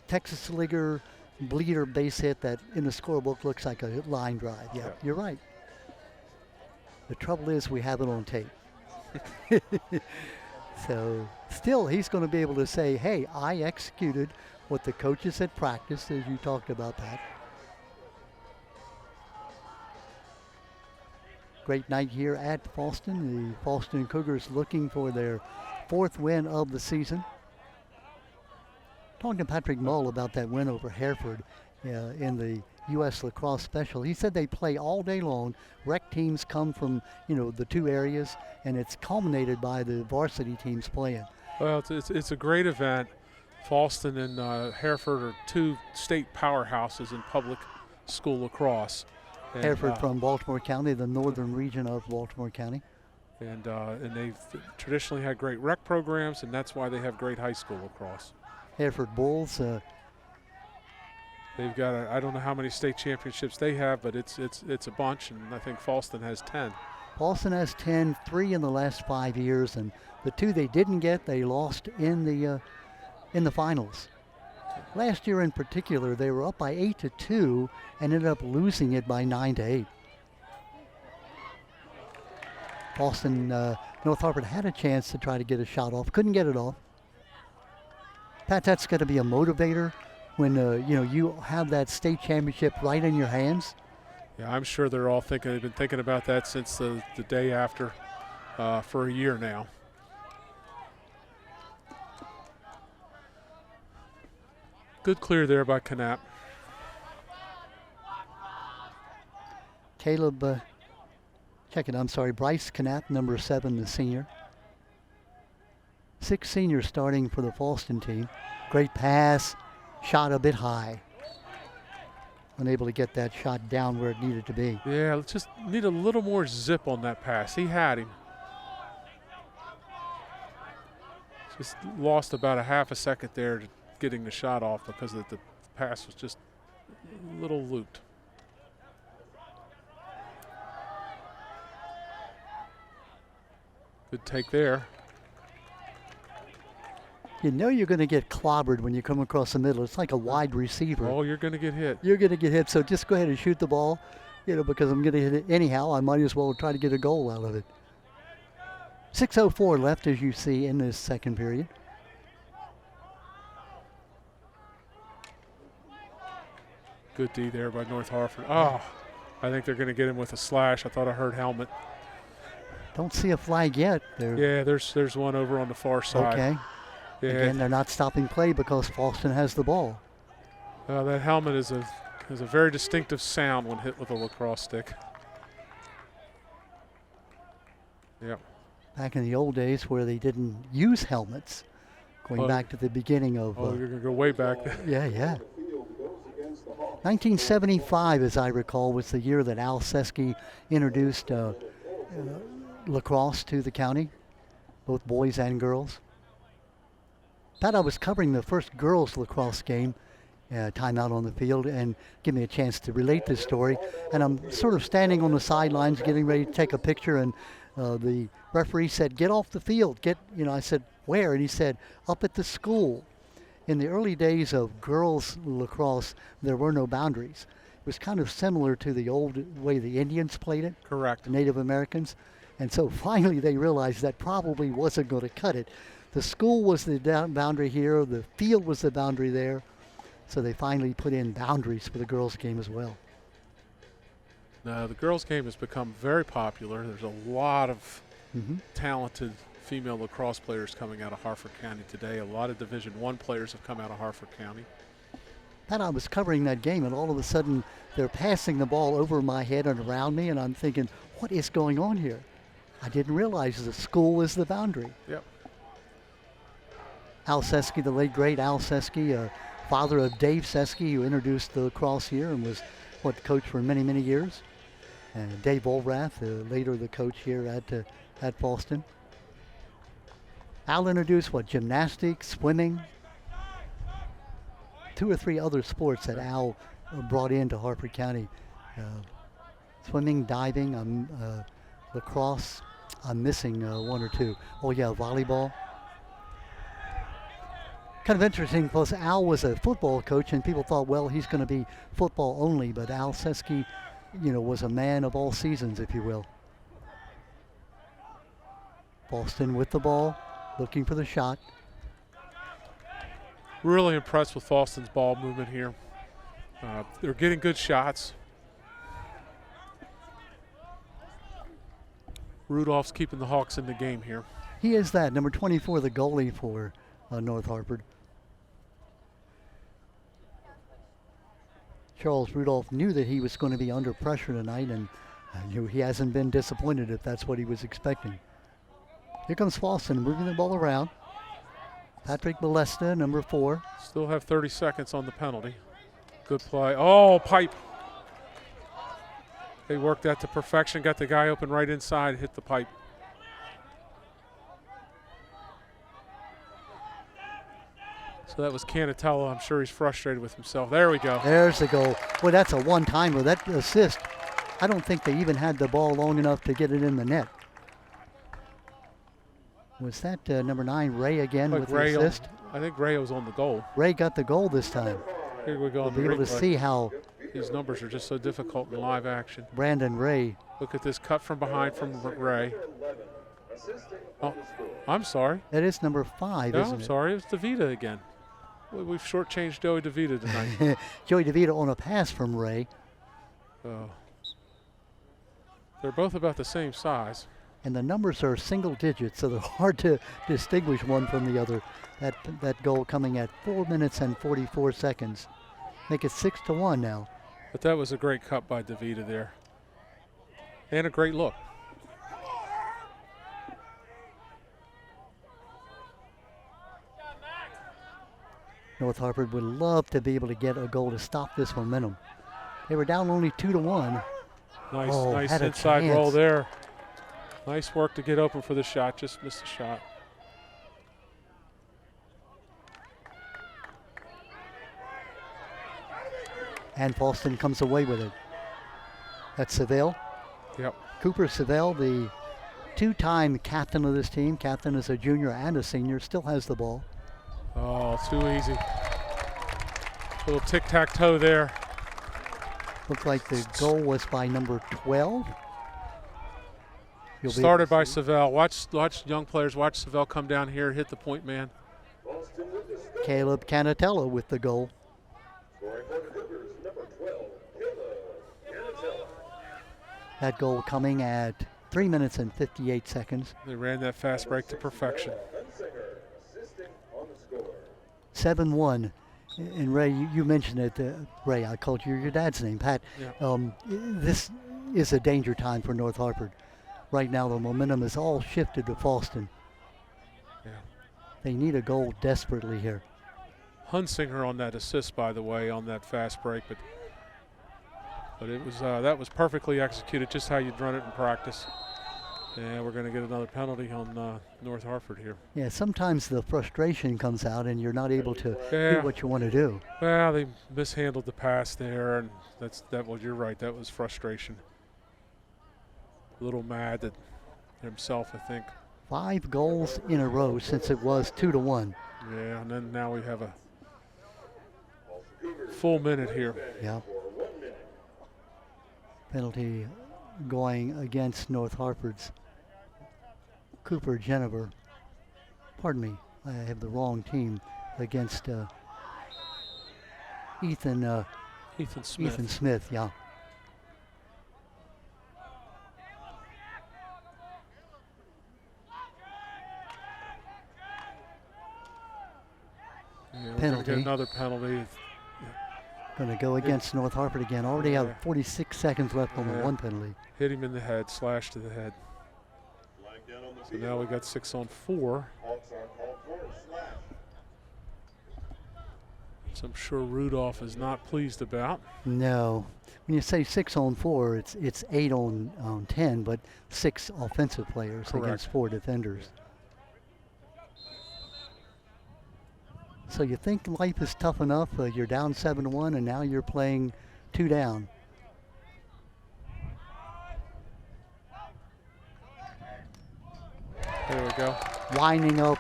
Texas Leaguer bleeder base hit that in the scorebook looks like a line drive. Yeah, you're right. The trouble is we have it on tape. So still, he's going to be able to say, hey, I executed what the coaches had practiced, as you talked about, Pat. Great night here at Falston. The Falston Cougars looking for their 4th win of the season. Talking to Patrick Mull about that win over Hereford in the U.S. Lacrosse Special. He said they play all day long. Rec teams come from, the 2 areas, and it's culminated by the varsity teams playing. Well, it's a great event. Falston and Hereford are 2 state powerhouses in public school lacrosse. And, Hereford from Baltimore County, the northern region of Baltimore County. And they've traditionally had great rec programs, and that's why they have great high school lacrosse. Hereford Bulls. They've got I don't know how many state championships they have, but it's a bunch, and I think Falston has 10. Falston has 10, 3 in the last 5 years, and the 2 they didn't get, they lost in the finals. Last year in particular, they were up by 8-2 and ended up losing it by 9-8. Falston, North Hartford had a chance to try to get a shot off, couldn't get it off. Pat, that's going to be a motivator when you have that state championship right in your hands. Yeah, I'm sure they're all they've been thinking about that since the day after for a year now. Good clear there by Knapp. Bryce Knapp, number 7, the senior. 6 seniors starting for the Falston team. Great pass, shot a bit high. Unable to get that shot down where it needed to be. Yeah, just need a little more zip on that pass. He had him. Just lost about a half a second there to getting the shot off because the pass was just a little looped. Good take there. You know you're going to get clobbered when you come across the middle. It's like a wide receiver. Oh, you're going to get hit. You're going to get hit, so just go ahead and shoot the ball, because I'm going to hit it anyhow. I might as well try to get a goal out of it. 6:04 left, as you see, in this second period. Good D there by North Hartford. Oh, I think they're going to get him with a slash. I thought I heard helmet. Don't see a flag yet. Yeah, there's one over on the far side. Okay. Yeah. Again, they're not stopping play because Falston has the ball. That helmet is a very distinctive sound when hit with a lacrosse stick. Yep. Back in the old days where they didn't use helmets, going back to the beginning of. You're going to go way back. Yeah. 1975, as I recall, was the year that Al Seski introduced lacrosse to the county, both boys and girls. Pat, I was covering the first girls lacrosse game, timeout on the field, and give me a chance to relate this story. And I'm sort of standing on the sidelines getting ready to take a picture, and the referee said, "Get off the field, I said, "Where?" And he said, "Up at the school." In the early days of girls lacrosse, there were no boundaries. It was kind of similar to the old way the Indians played it. Correct. The Native Americans. And so finally they realized that probably wasn't going to cut it. The school was the boundary here, the field was the boundary there. So they finally put in boundaries for the girls' game as well. Now, the girls' game has become very popular. There's a lot of talented female lacrosse players coming out of Harford County today. A lot of Division I players have come out of Harford County. And I was covering that game, and all of a sudden they're passing the ball over my head and around me, and I'm thinking, what is going on here? I didn't realize the school was the boundary. Yep. Al Seski, the late great Al Seski, father of Dave Seski, who introduced the lacrosse here and was coach for many, many years. And Dave Olrath, later the coach here at Falston. Al introduced gymnastics, swimming, 2 or 3 other sports that Al brought into Harford County. Swimming, diving, lacrosse. I'm missing 1 or 2. Oh yeah, volleyball. Kind of interesting because Al was a football coach and people thought, well, he's going to be football only, but Al Seski, was a man of all seasons, if you will. Falston with the ball, looking for the shot. Really impressed with Falston's ball movement here. They're getting good shots. Rudolph's keeping the Hawks in the game here. He is that, number 24, the goalie for North Hartford. Charles Rudolph knew that he was going to be under pressure tonight, and he hasn't been disappointed if that's what he was expecting. Here comes Falston moving the ball around. Patrick Molesta, number 4. Still have 30 seconds on the penalty. Good play. Oh, pipe. They worked that to perfection, got the guy open right inside, hit the pipe. So that was Canatello. I'm sure he's frustrated with himself. There we go. There's the goal. Well, that's a one-timer. That assist, I don't think they even had the ball long enough to get it in the net. Was that number 9, Ray again with the assist? I think Ray was on the goal. Ray got the goal this time. Here we go. We'll be able to see how these numbers are just so difficult in live action. Brandon Ray. Look at this cut from behind from Ray. Oh, I'm sorry. That is number 5, no, isn't I'm it? sorry. It's DeVita again. We've shortchanged Joey DeVita tonight. Joey DeVita on a pass from Ray. They're both about the same size. And the numbers are single digits, so they're hard to distinguish one from the other. That goal coming at 4 minutes and 44 seconds. Make it 6-1 now. But that was a great cut by DeVita there. And a great look. North Hartford would love to be able to get a goal to stop this momentum. They were down only 2-1. Nice inside roll there. Nice work to get open for the shot, just missed the shot. And Falston comes away with it. That's Seville. Yep. Cooper Seville, the 2-time captain of this team. Captain is a junior and a senior, still has the ball. Oh, too easy. Little tic-tac-toe there. Looked like the goal was by number 12. Started by Seville. Watch young players, watch Seville come down here, hit the point man. Caleb Canatello with the goal. That goal coming at 3 minutes and 58 seconds. They ran that fast break to perfection. 7-1. And Ray, you mentioned it. Ray, I called you your dad's name, Pat. Yeah. This is a danger time for North Hartford. Right now, the momentum is all shifted to Falston. Yeah. They need a goal desperately here. Hunsinger on that assist, by the way, on that fast break, but it was that was perfectly executed, just how you'd run it in practice. And we're going to get another penalty on North Hartford here. Yeah, sometimes the frustration comes out and you're not able to do what you want to do. Well, they mishandled the pass there, and you're right, that was frustration. A little mad at himself, I think. 5 goals in a row since it was 2-1. Yeah, and then now we have a full minute here. Yeah. Penalty going against North Hartford's Cooper Jennifer. Pardon me, I have the wrong team against Ethan Smith. Ethan Smith, yeah. Yeah, Penalty. Get another penalty. Going to go against North Hartford again. Already Yeah. have 46 seconds left on the Yeah. one penalty. Hit him in the head, slash to the head. So now we got 6-on-4. So I'm sure Rudolph is not pleased about. No. When you say 6-on-4, it's 8-on-10, but 6 offensive players Correct. against 4 defenders. So you think life is tough enough? You're down 7-1, and now you're playing 2 down. There we go. Winding up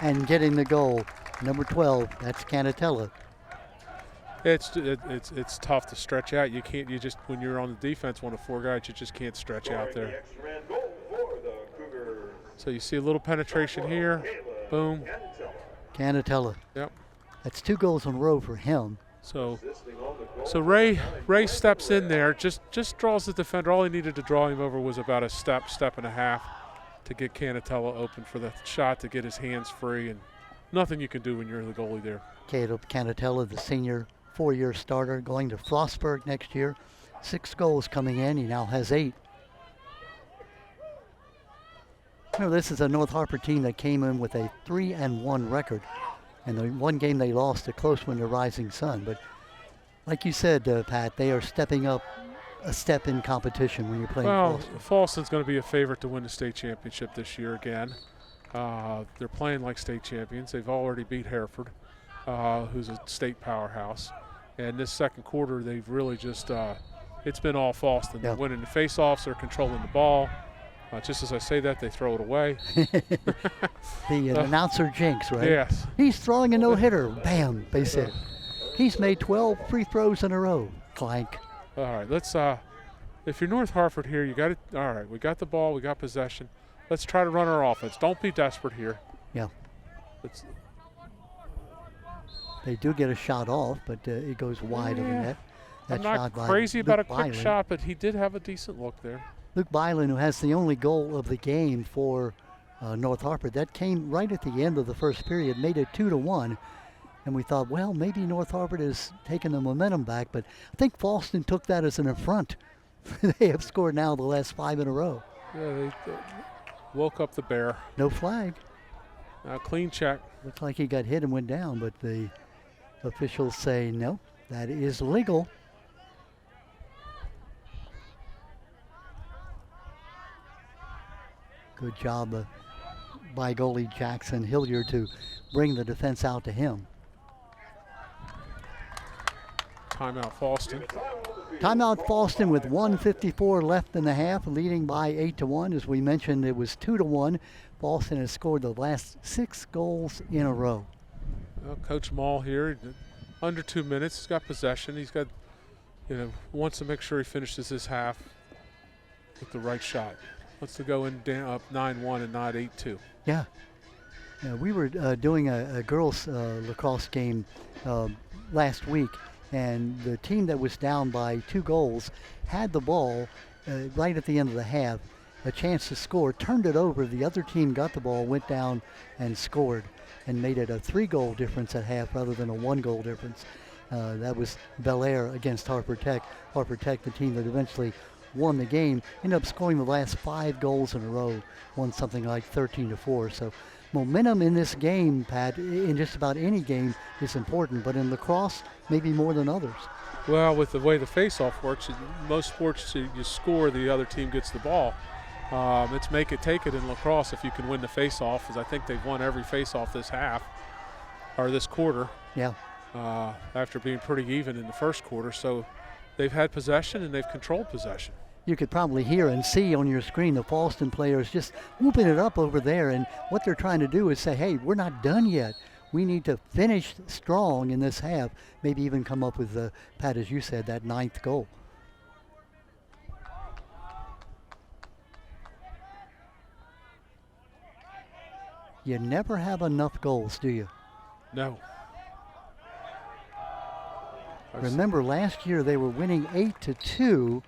and getting the goal. Number 12, that's Canatella. It's tough to stretch out. You can't. You just, when you're on the defense, one of 4 guys, you just can't stretch out there. So you see a little penetration here. Boom. Canatella. Yep. That's 2 goals in a row for him. So Ray steps in there, just draws the defender. All he needed to draw him over was about a step and a half to get Canatella open for the shot, to get his hands free, and nothing you can do when you're the goalie there. Caleb Canatella, the senior 4-year starter, going to Frostburg next year. 6 goals coming in. He now has 8. You know, this is a North Hartford team that came in with a 3-1 record. And the one game they lost, a close one to Rising Sun. But like you said, Pat, they are stepping up a step in competition when you're playing Well, Falston. Falston's going to be a favorite to win the state championship this year again. They're playing like state champions. They've already beat Hereford, who's a state powerhouse. And this second quarter, they've really just, it's been all Falston. They're winning the face-offs, they're controlling the ball. Just as I say that, they throw it away. The announcer jinx, right? Yes. He's throwing a no-hitter. Bam, base hit. He's made 12 free throws in a row. Clank. All right, let's, if you're North Hartford here, you got it. All right, we got the ball, we got possession. Let's try to run our offense. Don't be desperate here. Yeah. Let's, They do get a shot off, but it goes wide of the net. That I'm not shot by crazy about a Luke quick Byland. shot, but he did have a decent look there. Luke Byland, who has the only goal of the game for North Hartford, that came right at the end of the first period, made it 2-1. And we thought, well, maybe North Hartford has taken the momentum back, but I think Falston took that as an affront. They have scored now the last 5 in a row. Yeah, they woke up the bear. No flag. Clean check. Looks like he got hit and went down, but the officials say no, that is legal. Good job by goalie Jackson Hilliard to bring the defense out to him. Timeout Falston. Timeout Falston with 1:54 left in the half, leading by 8-1. As we mentioned, it was 2-1. Falston has scored the last 6 goals in a row. Well, Coach Mall here, under 2 minutes, he's got possession. He's got, wants to make sure he finishes his half with the right shot. Wants to go in up 9-1 and not 8-2. Yeah. We were doing a girls' lacrosse game last week, and the team that was down by 2 goals had the ball right at the end of the half, a chance to score, turned it over. The other team got the ball, went down and scored, and made it a 3-goal difference at half rather than a 1-goal difference. That was Bel Air against Harper Tech. Harper Tech, the team that eventually won the game, ended up scoring the last 5 goals in a row, won something like 13-4. So momentum in this game, Pat, in just about any game is important, but in lacrosse, maybe more than others. Well, with the way the face-off works, in most sports you score, the other team gets the ball. It's make it take it in lacrosse if you can win the face-off, because I think they've won every face-off this half, or this quarter. Yeah. After being pretty even in the first quarter. So they've had possession and they've controlled possession. You could probably hear and see on your screen the Falston players just whooping it up over there, and what they're trying to do is say, hey, we're not done yet. We need to finish strong in this half, maybe even come up with, Pat, as you said, that 9th goal. You never have enough goals, do you? No. Remember, last year they were winning 8-2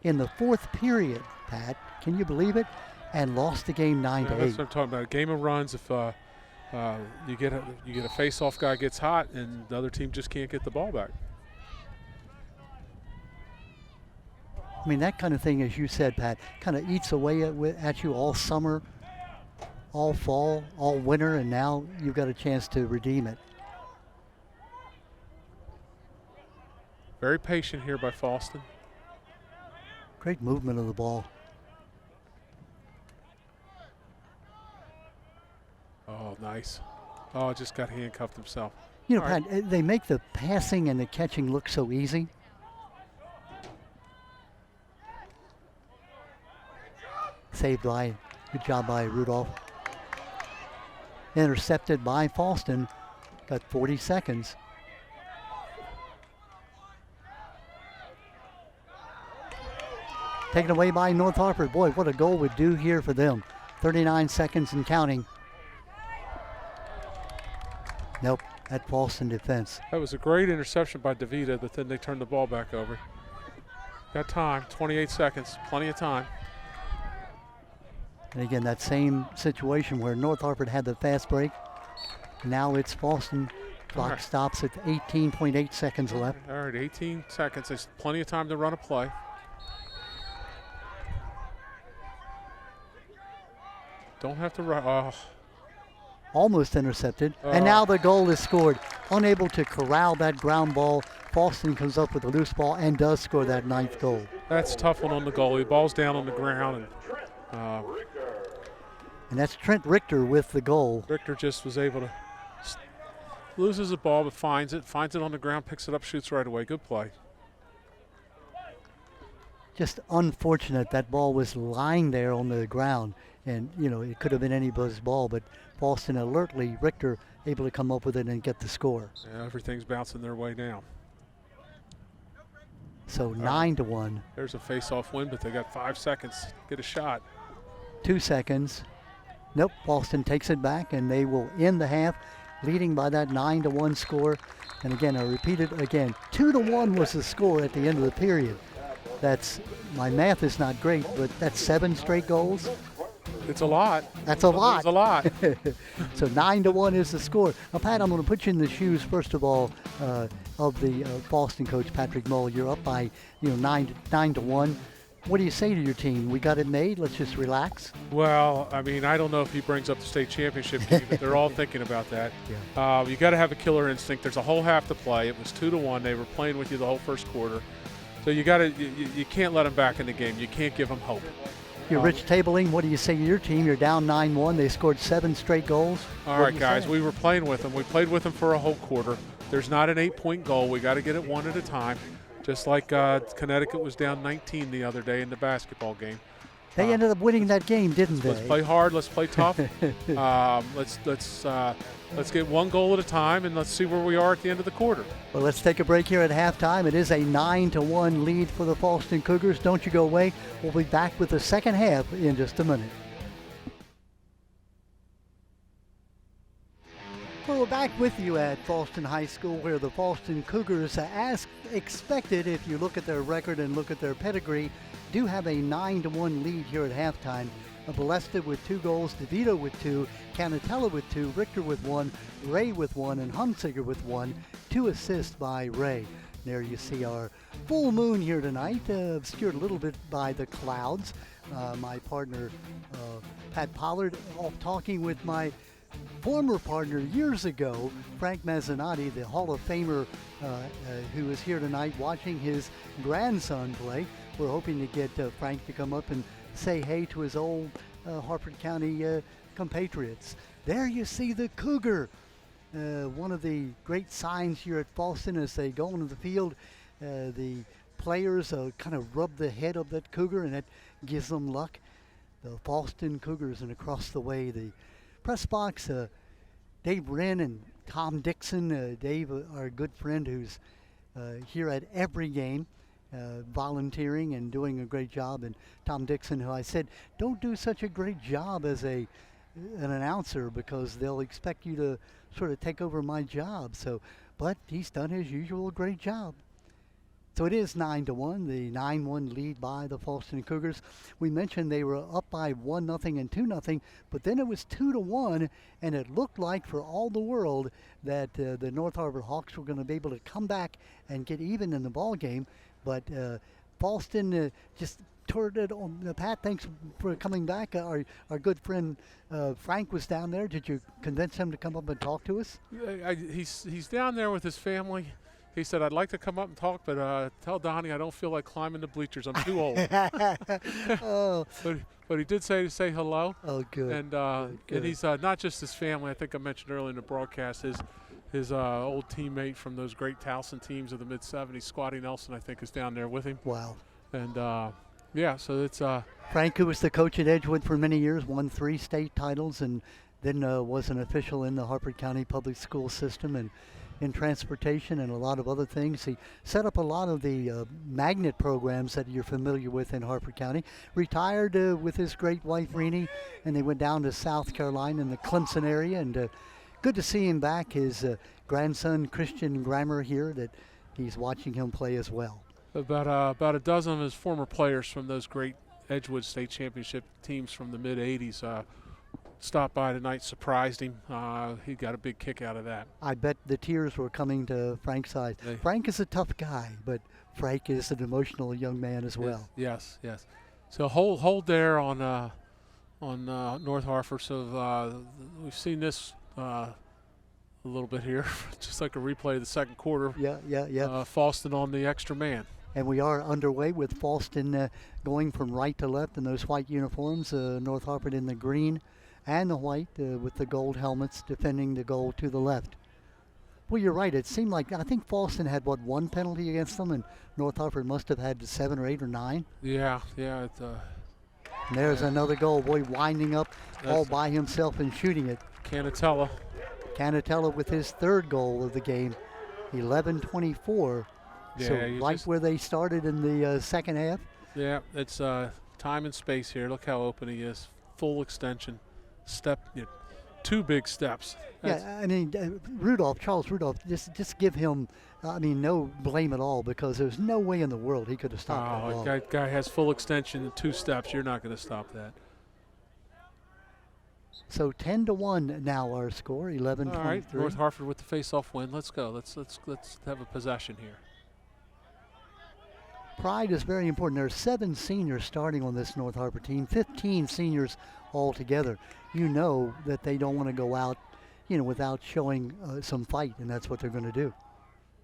in the 4th period, Pat. Can you believe it? And lost the game 9-8. That's what I'm talking about. A game of runs. If you get a face-off guy gets hot, and the other team just can't get the ball back. I mean, that kind of thing, as you said, Pat, kind of eats away at you all summer, all fall, all winter, and now you've got a chance to redeem it. Very patient here by Falston. Great movement of the ball. Oh, nice. Oh, just got handcuffed himself. You know, All Pat, right. they make the passing and the catching look so easy. Saved by, good job by Rudolph. Intercepted by Falston. Got 40 seconds. Taken away by North Hartford. Boy, what a goal would do here for them. 39 seconds and counting. Nope, at Falston defense. That was a great interception by DeVita, but then they turned the ball back over. Got time, 28 seconds, plenty of time. And again, that same situation where North Hartford had the fast break. Now it's Falston. Clock right. stops at 18.8 seconds left. All right, 18 seconds. There's plenty of time to run a play. Don't have to run. Oh, Almost intercepted. And now the goal is scored. Unable to corral that ground ball. Falston comes up with a loose ball and does score that 9th goal. that's a tough one on the goalie. Ball's down on the ground, and And that's Trent Richter with the goal. Richter just was able to loses the ball, but finds it on the ground, picks it up, shoots right away. Good play. Just unfortunate that ball was lying there on the ground, and you know it could have been anybody's ball, but Falston alertly, Richter able to come up with it and get the score. Yeah, everything's bouncing their way now. So 9-1. There's a face-off win, but they got 5 seconds. Get a shot. 2 seconds. Nope, Falston takes it back, and they will end the half leading by that 9-1 score. And again, I repeat it again, 2-1 was the score at the end of the period. That's, my math is not great, but that's 7 straight goals. It's a lot. That's a lot. It's a lot. So 9-1 is the score. Now, Pat, I'm going to put you in the shoes, first of all, of the Falston coach, Patrick Mull. You're up by 9-1. What do you say to your team? We got it made. Let's just relax. Well, I mean, I don't know if he brings up the state championship game, but they're all thinking about that. Yeah. You got to have a killer instinct. There's a whole half to play. It was 2-1. They were playing with you the whole first quarter. So you can't let them back in the game. You can't give them hope. You're Rich Tabling. What do you say to your team? You're down 9-1. They scored 7 straight goals. All right, guys, we were playing with them. We played with them for a whole quarter. There's not an 8-point goal. We got to get it one at a time. Just like Connecticut was down 19 the other day in the basketball game. They ended up winning that game, didn't they? Let's play hard. Let's play tough. Let's get one goal at a time, and let's see where we are at the end of the quarter. Well, let's take a break here at halftime. It is a 9-1 lead for the Falston Cougars. Don't you go away. We'll be back with the second half in just a minute. Well, we're back with you at Falston High School, where the Falston Cougars, as expected, if you look at their record and look at their pedigree, do have a 9-1 lead here at halftime. Balesta with 2 goals, DeVito with 2, Canatella with 2, Richter with 1, Ray with 1, and Hunsiger with 1. 2 assists by Ray. There you see our full moon here tonight, obscured a little bit by the clouds. My partner, Pat Pollard, off talking with my former partner years ago, Frank Mazzanotti, the Hall of Famer, who is here tonight watching his grandson play. We're hoping to get Frank to come up and say hey to his old Harford County compatriots. There you see the Cougar. One of the great signs here at Falston as they go into the field. The players kind of rub the head of that Cougar, and that gives them luck. The Falston Cougars, and across the way, the press box, Dave Wren and Tom Dixon. Dave, our good friend, who's here at every game, volunteering and doing a great job. And Tom Dixon, who I said, don't do such a great job as an announcer, because they'll expect you to sort of take over my job. So, but he's done his usual great job. So it is 9-1, the 9-1 lead by the Falston Cougars. We mentioned they were up by 1-0 and 2-0, but then it was 2-1, and it looked like for all the world that the North Harford Hawks were going to be able to come back and get even in the ball game. But Falston just turned it on. Pat, thanks for coming back. Our good friend Frank was down there. Did you convince him to come up and talk to us? He's down there with his family. He said, I'd like to come up and talk, but tell Donnie I don't feel like climbing the bleachers. I'm too old. Oh. But he did say hello. Oh, good. And good. and he's not just his family. I think I mentioned earlier in the broadcast, his old teammate from those great Towson teams of the mid-'70s, Squatty Nelson, I think, is down there with him. Wow. And, yeah, so it's Frank, who was the coach at Edgewood for many years, won 3 state titles, and then was an official in the Harford County public school system and in transportation and a lot of other things. He set up a lot of the magnet programs that you're familiar with in Harford County. Retired with his great wife, Renee, and they went down to South Carolina in the Clemson area, and good to see him back. His grandson, Christian Grammer, here, that he's watching him play as well. About a dozen of his former players from those great Edgewood State Championship teams from the mid-'80s stopped by tonight, surprised him. He got a big kick out of that. I bet the tears were coming to Frank's eyes. Frank is a tough guy, but Frank is an emotional young man as well. Yes. So hold there on North Harford. So we've seen this a little bit here, just like a replay of the second quarter. Yeah. Falston on the extra man. And we are underway with Falston going from right to left in those white uniforms. North Harford in the green and the white with the gold helmets defending the goal to the left. Well, you're right. It seemed like, I think Falston had, 1 penalty against them, and North Harford must have had 7 or 8 or 9. Yeah. And there's another goal. Boy, winding up all by himself and shooting it. Canatella with his 3rd goal of the game, 11-24. Yeah, so right where they started in the second half. Yeah, it's time and space here. Look how open he is. Full extension. Step, 2 big steps. Yeah, I mean, Charles Rudolph, just give him, no blame at all, because there's no way in the world he could have stopped that ball. That guy has full extension and 2 steps. You're not going to stop that. So 10-1 now our score, 11-23. All right, North Harford with the face-off win. Let's go. Let's have a possession here. Pride is very important. There are 7 seniors starting on this North Harford team, 15 seniors altogether. You know that they don't want to go out, without showing some fight, and that's what they're going to do.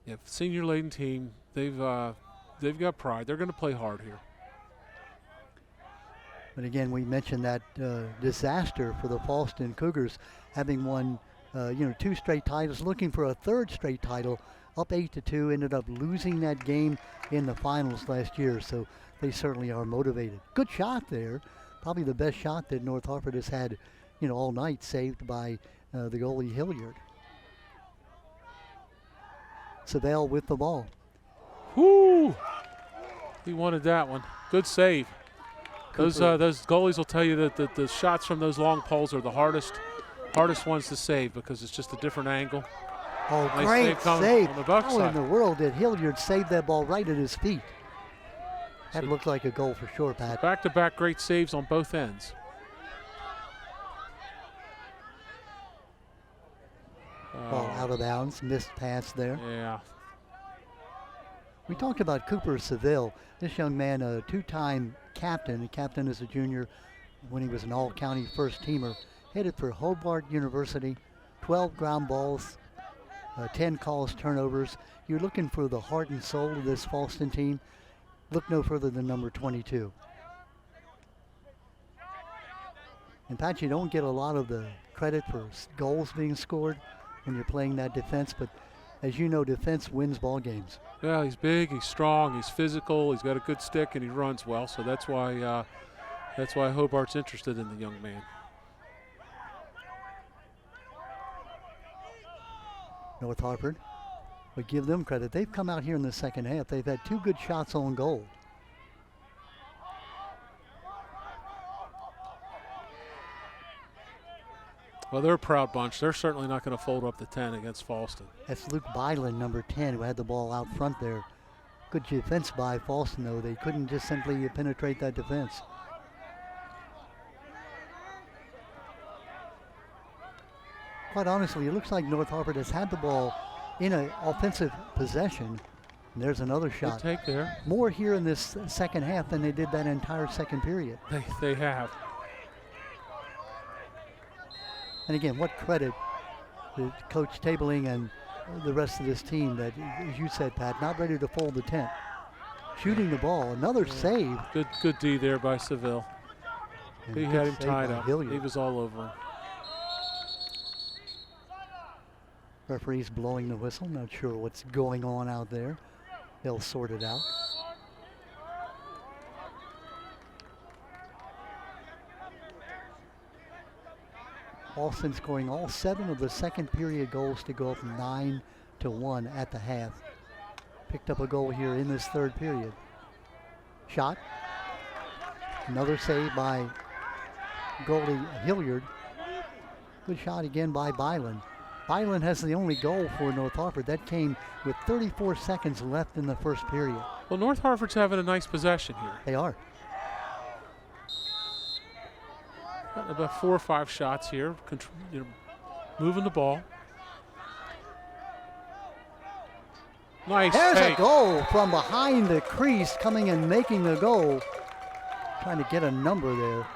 Yeah, senior-laden team. They've got pride. They're going to play hard here. But again, we mentioned that disaster for the Falston Cougars, having won, 2 straight titles, looking for a 3rd straight title. Up 8-2, ended up losing that game in the finals last year, so they certainly are motivated. Good shot there, probably the best shot that North Harford has had, all night, saved by the goalie Hilliard. Savelle with the ball. Whoo! He wanted that one. Good save. Those goalies will tell you that the shots from those long poles are the hardest Hardest ones to save because it's just a different angle. Oh, Nice great save coming save. on the Buck How in side. the world did Hilliard save that ball right at his feet? That So- looked like a goal for sure, Pat. Back-to-back great saves on both ends. Ball out of bounds, missed pass there. Yeah. We talked about Cooper Seville. This young man, a two-time captain, as a junior when he was an all-county first-teamer, headed for Hobart University, 12 ground balls, 10 calls, turnovers. You're looking for the heart and soul of this Falston team. Look no further than number 22. And Pat, you don't get a lot of the credit for goals being scored when you're playing that defense, but as you know, defense wins ball games. Well, he's big, he's strong, he's physical, he's got a good stick, and he runs well. So that's why Hobart's interested in the young man. North Hartford, we give them credit. They've come out here in the second half. They've had 2 good shots on goal. Well, they're a proud bunch. They're certainly not going to fold up the 10 against Falston. That's Luke Byland, number 10, who had the ball out front there. Good defense by Falston, though. They couldn't just simply penetrate that defense. Quite honestly, it looks like North Hartford has had the ball in an offensive possession. And there's another Good shot. take there. More here in this second half than they did that entire second period. They have. And again, what credit to Coach Tabling and the rest of this team that, as you said, Pat, not ready to fold the tent. Shooting the ball, another save. Good D there by Seville. And He good had him save tied by up. Hilliard. He was all over him. Referee's blowing the whistle. Not sure what's going on out there. They'll sort it out. Falston scoring all 7 of the second period goals to go up 9-1 at the half. Picked up a goal here in this third period. Shot. Another save by goalie Hilliard. Good shot again by Byland. Byland has the only goal for North Hartford. That came with 34 seconds left in the first period. Well, North Hartford's having a nice possession here. They are. Got about 4 or 5 shots here, moving the ball. Nice There's take. a goal from behind the crease, coming and making the goal. Trying to get a number there.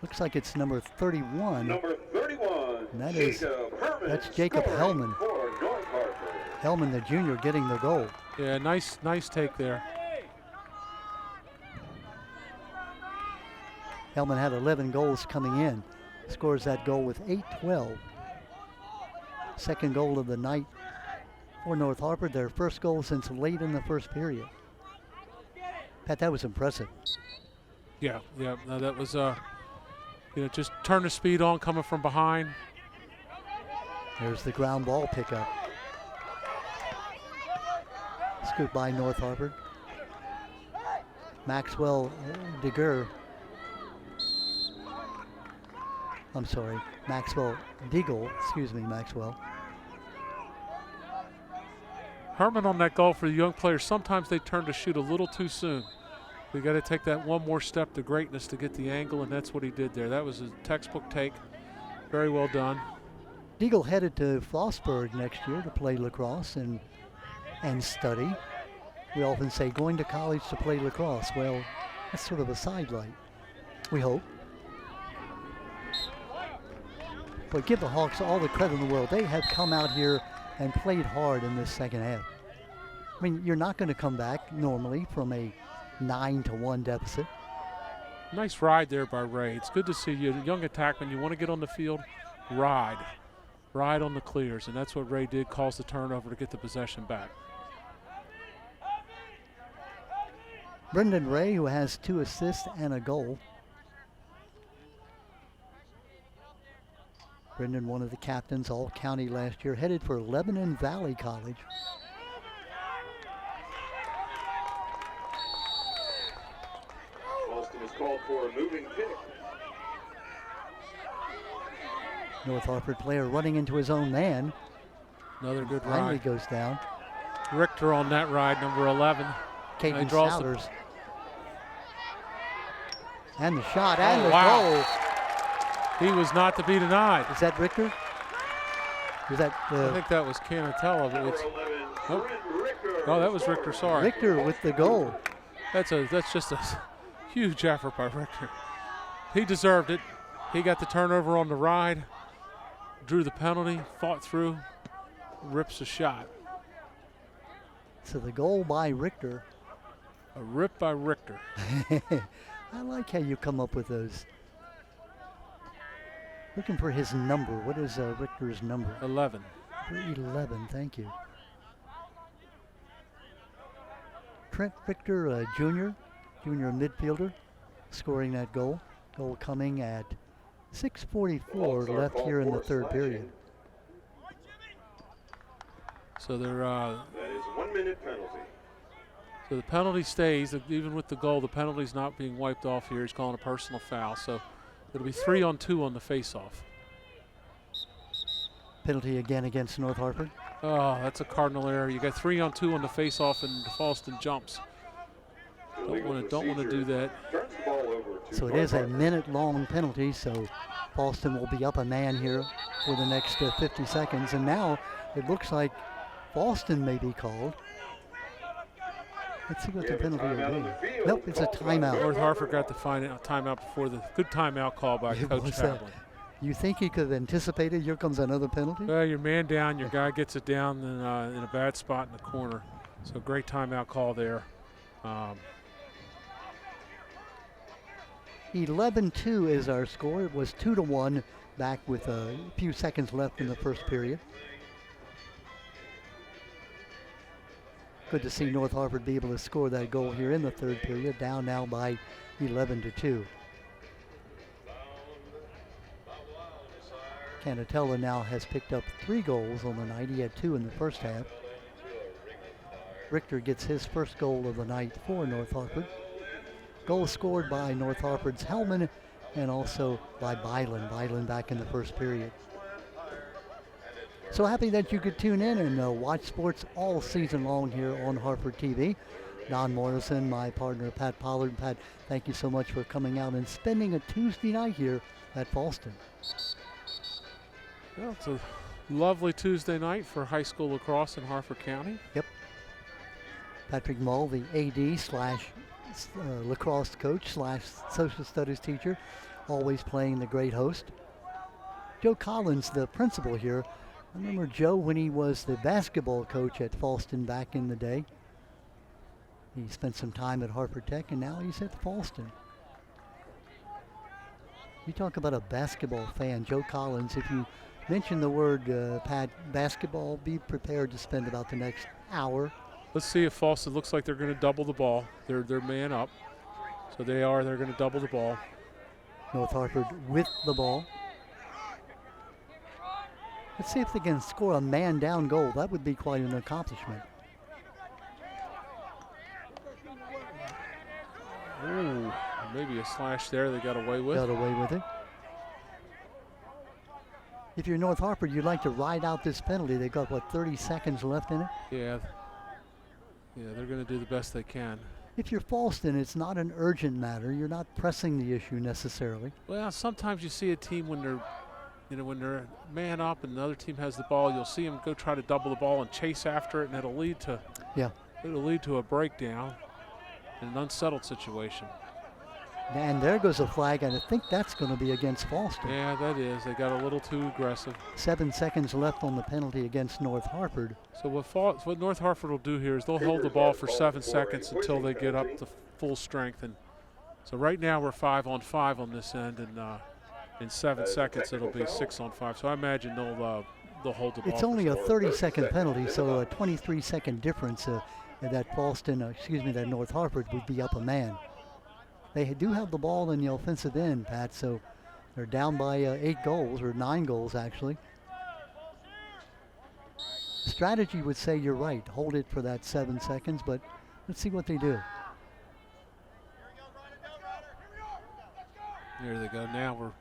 Looks like it's number 31. Number 31. And that is, that's Jacob Hellman. For North Hartford. Hellman, the junior, getting the goal. Yeah, nice take there. Hellman had 11 goals coming in. Scores that goal with 8-12. Second goal of the night for North Hartford. Their first goal since late in the first period. Pat, that was impressive. Yeah. No, that was just turn the speed on coming from behind. There's the ground ball pickup. Scooped by North Hartford. Maxwell Digger. I'm sorry, Maxwell Deagle. Excuse me, Maxwell. Herman on that goal for the young players. Sometimes they turn to shoot a little too soon. We got to take that one more step to greatness to get the angle, and that's what he did there. That was a textbook take. Very well done. Deagle headed to Frostburg next year to play lacrosse and study. We often say going to college to play lacrosse. Well, that's sort of a sidelight, we hope. But give the Hawks all the credit in the world. They have come out here and played hard in this second half. I mean, you're not going to come back normally from a 9-1 deficit. Nice ride there by Ray. It's good to see you. Young attackman, you want to get on the field, ride on the clears, and that's what Ray did, calls the turnover to get the possession back. Brendan Ray, who has 2 assists and a goal. Brendan, one of the captains, all county last year, headed for Lebanon Valley College. Falston is called for a moving pick. North Hartford player running into his own man. Another good Finally ride. goes down. Richter on that ride, number 11. Caden draws the- Souders. And the shot and Oh, the wow. goal. He was not to be denied. Is that Richter? Is that I think that was Canatella. But Number it's, 11, Nope. Trent Richter. oh, that was Richter. Sorry. Richter with the goal? That's just a huge effort by Richter. He deserved it. He got the turnover on the ride, drew the penalty, fought through, rips a shot. So the goal by Richter. A rip by Richter. I like how you come up with those. Looking for his number. What is Richter's number? 11. 11, thank you. Trent Richter, junior midfielder, scoring that goal. Goal coming at 6:44 left here in the third period. So they're That is 1 minute penalty. so the penalty stays. Even with the goal, the penalty's not being wiped off here. He's calling a personal foul. So it'll be 3-on-2 on the face-off. Penalty again against North Hartford. Oh, that's a cardinal error. You got 3-on-2 on the face-off, and Falston jumps. Don't want to do that. Turns the ball over to So it North is a Hartford. minute-long penalty. So Falston will be up a man here for the next 50 seconds. And now it looks like Falston may be called. Let's see what We the have a penalty timeout will on be. the field Nope, it's a called by timeout. North Hartford got the timeout before the good timeout call by It Coach was that. Chaplin. You think he could have anticipated? Here comes another penalty. Well, your man down, your guy gets it down in a bad spot in the corner. So great timeout call there. 11-2 is our score. It was 2-1 back with a few seconds left in the first period. Good to see North Hartford be able to score that goal here in the third period, down now by 11-2. Canatella now has picked up 3 goals on the night. He had 2 in the first half. Richter gets his first goal of the night for North Hartford. Goal scored by North Hartford's Hellman and also by Byland. Byland back in the first period. So happy that you could tune in and watch sports all season long here on Hartford TV. Don Morrison, my partner Pat Pollard. Pat, thank you so much for coming out and spending a Tuesday night here at Falston. Well, it's a lovely Tuesday night for high school lacrosse in Harford County. Patrick Mull, the AD slash lacrosse coach slash social studies teacher, always playing the great host. Joe Collins, the principal here. I remember Joe when he was the basketball coach at Falston back in the day. He spent some time at Hartford Tech and now he's at Falston. You talk about a basketball fan, Joe Collins. If you mention the word, Pat, basketball, be prepared to spend about the next hour. Let's see if Falston looks like they're going to double the ball. They're man up. So they're going to double the ball. North Hartford with the ball. Let's see if they can score a man down goal. That would be quite an accomplishment. Ooh, maybe a slash there they got away with. Got away with it. If you're North Hartford, you'd like to ride out this penalty. They've got, what, 30 seconds left in it? Yeah, they're going to do the best they can. If you're Falston, it's not an urgent matter. You're not pressing the issue necessarily. Well, sometimes you see a team when they're man up and the other team has the ball, you'll see them go try to double the ball and chase after it, and it'll lead to a breakdown in an unsettled situation. And there goes a flag, and I think that's going to be against Falston. Yeah, that is. They got a little too aggressive. 7 seconds left on the penalty against North Hartford. So what North Hartford will do here is they'll hold the ball for 7 seconds until they get up to full strength. And so right now we're 5-on-5 on this end, and in 7 seconds it'll be 6-on-5. So I imagine they'll hold the ball. It's for only a 7. 30-second penalty, so a 23-second difference that North Hartford would be up a man. They do have the ball in the offensive end, Pat, so they're down by 8 goals, or 9 goals actually. Strategy would say you're right, hold it for that 7 seconds, but let's see what they do. There they go. Now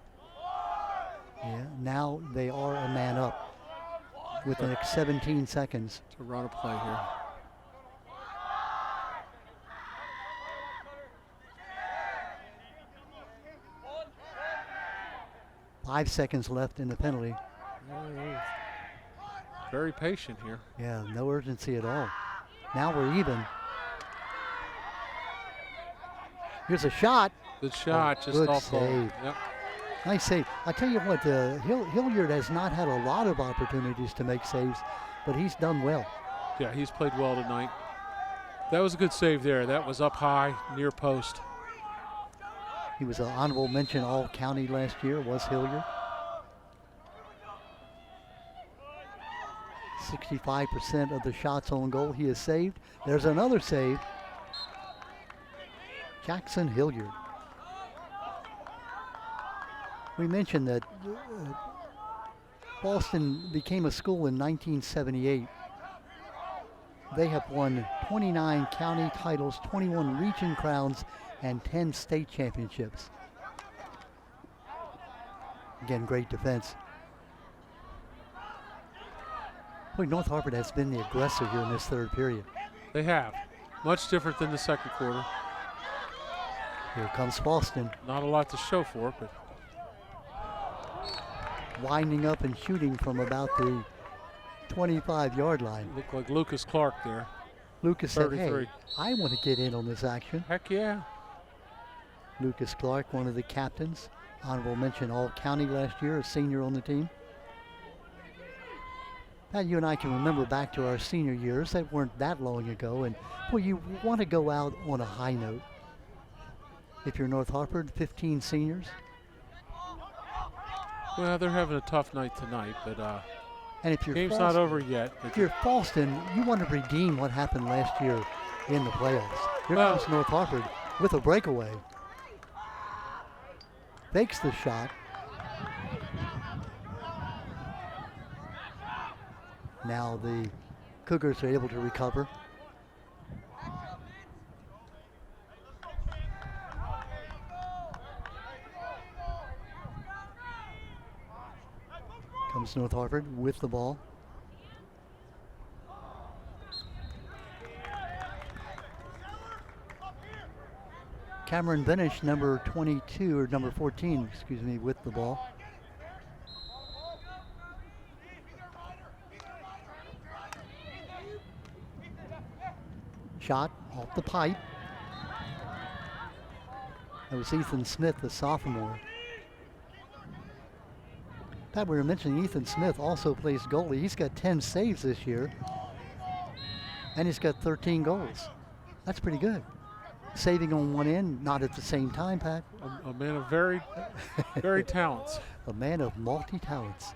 Yeah, now they are a man up with the next 17 seconds. To run a play here. Five seconds left in the penalty. Very patient here. Yeah, no urgency at all. Now we're even. Here's a shot. Good shot, just good off ball. save. Yep. Nice save. I tell you what, Hilliard has not had a lot of opportunities to make saves, but he's done well. Yeah, he's played well tonight. That was a good save there. That was up high, near post. He was an honorable mention All-County last year, was Hilliard. 65% of the shots on goal he has saved. There's another save. Jackson Hilliard. We mentioned that Boston became a school in 1978. They have won 29 county titles, 21 region crowns, and 10 state championships. Again, great defense. Boy, North Hartford has been the aggressor here in this third period. They have. Much different than the second quarter. Here comes Boston. Not a lot to show for it, but Winding up and shooting from about the 25-yard line. looked like Lucas Clark there. Lucas said, 33. hey, I want to get in on this action. Heck yeah. Lucas Clark, one of the captains. Honorable mention All-County last year, a senior on the team. Pat, you and I can remember back to our senior years. That weren't that long ago. And, boy, you want to go out on a high note. If you're North Hartford, 15 seniors. Well, they're having a tough night tonight, but And if you're game's Falston, not over yet. if you're Falston, you want to redeem what happened last year in the playoffs. Here Well- comes North Hartford with a breakaway. Fakes the shot. Now the Cougars are able to recover. Comes North Hartford with the ball. Cameron Benish, number 22, or number 14, excuse me, with the ball. Shot off the pipe. That was Ethan Smith, the sophomore. Pat, we were mentioning Ethan Smith also plays goalie. He's got 10 saves this year, and he's got 13 goals. That's pretty good. Saving on one end, not at the same time, Pat. A man of very, very talents. A man of multi-talents.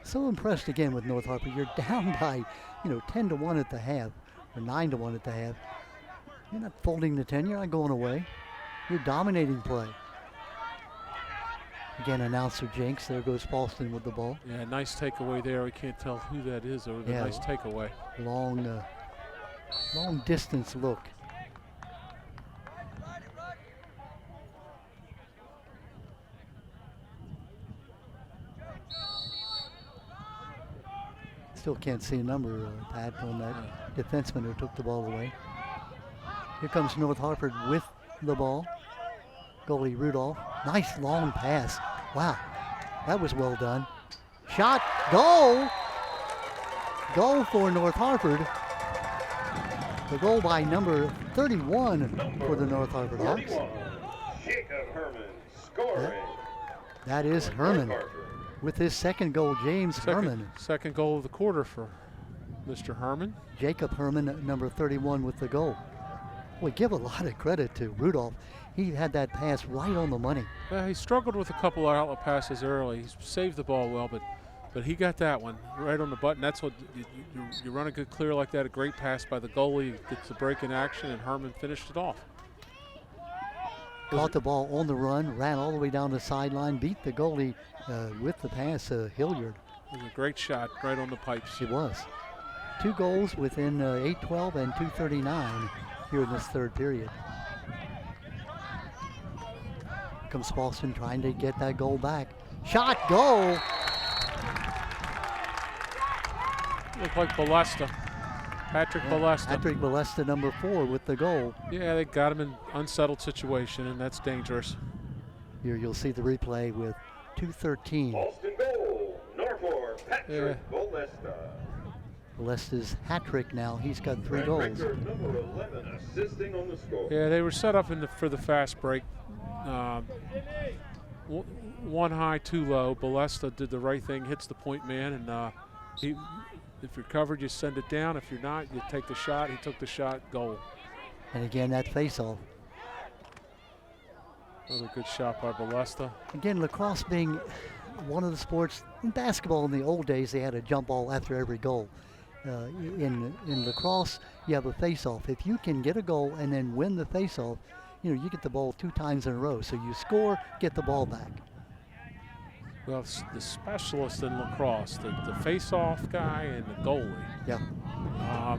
So impressed again with North Hartford. You're down by, 10-1 at the half, or 9-1 at the half. You're not folding the 10. You're not going away. You're dominating play. Again, announcer Jenks. There goes Falston with the ball. Yeah, nice takeaway there. We can't tell who that is, or the Yeah. nice takeaway. Long distance look. Still can't see a number, Pat, on that defenseman who took the ball away. Here comes North Hartford with the ball. Goalie Rudolph. Nice long pass. Wow, that was well done. Shot, goal! Goal for North Hartford. The goal by number 31 for the North Hartford Hawks. 31, Jacob Herman scoring. That is Herman. With his second goal, James Herman. Second goal of the quarter for Mr. Herman. Jacob Herman, number 31 with the goal. We give a lot of credit to Rudolph. He had that pass right on the money. Well, he struggled with a couple of outlet passes early. He saved the ball well, but he got that one right on the button. That's what you run a good clear like that. A great pass by the goalie, gets the break in action, and Herman finished it off. Caught the ball on the run, ran all the way down the sideline, beat the goalie with the pass, Hilliard. It was a great shot right on the pipes. It was. 2 goals within 8:12 and 2:39 here in this third period. comes Boston trying to get that goal back. Shot, goal. Looked like Balesta. Patrick Balesta. Patrick Balesta, number 4, with the goal. Yeah, they got him in unsettled situation, and that's dangerous. Here you'll see the replay with 2:13. Boston goal, Norfolk, Patrick Balesta. Balesta's hat trick now. He's got 3 goals. Richter, number 11, assisting on the score. Yeah, they were set up for the fast break. One high, 2 low. Balesta did the right thing, hits the point man, and if you're covered, you send it down. If you're not, you take the shot. He took the shot, goal. And again, that face-off. Another good shot by Balesta. Again, lacrosse being one of the sports, in basketball in the old days, they had a jump ball after every goal. In lacrosse, you have a face-off. If you can get a goal and then win the face-off, you get the ball 2 times in a row. So you score, get the ball back. Well, the specialist in lacrosse, the face-off guy and the goalie, Yeah.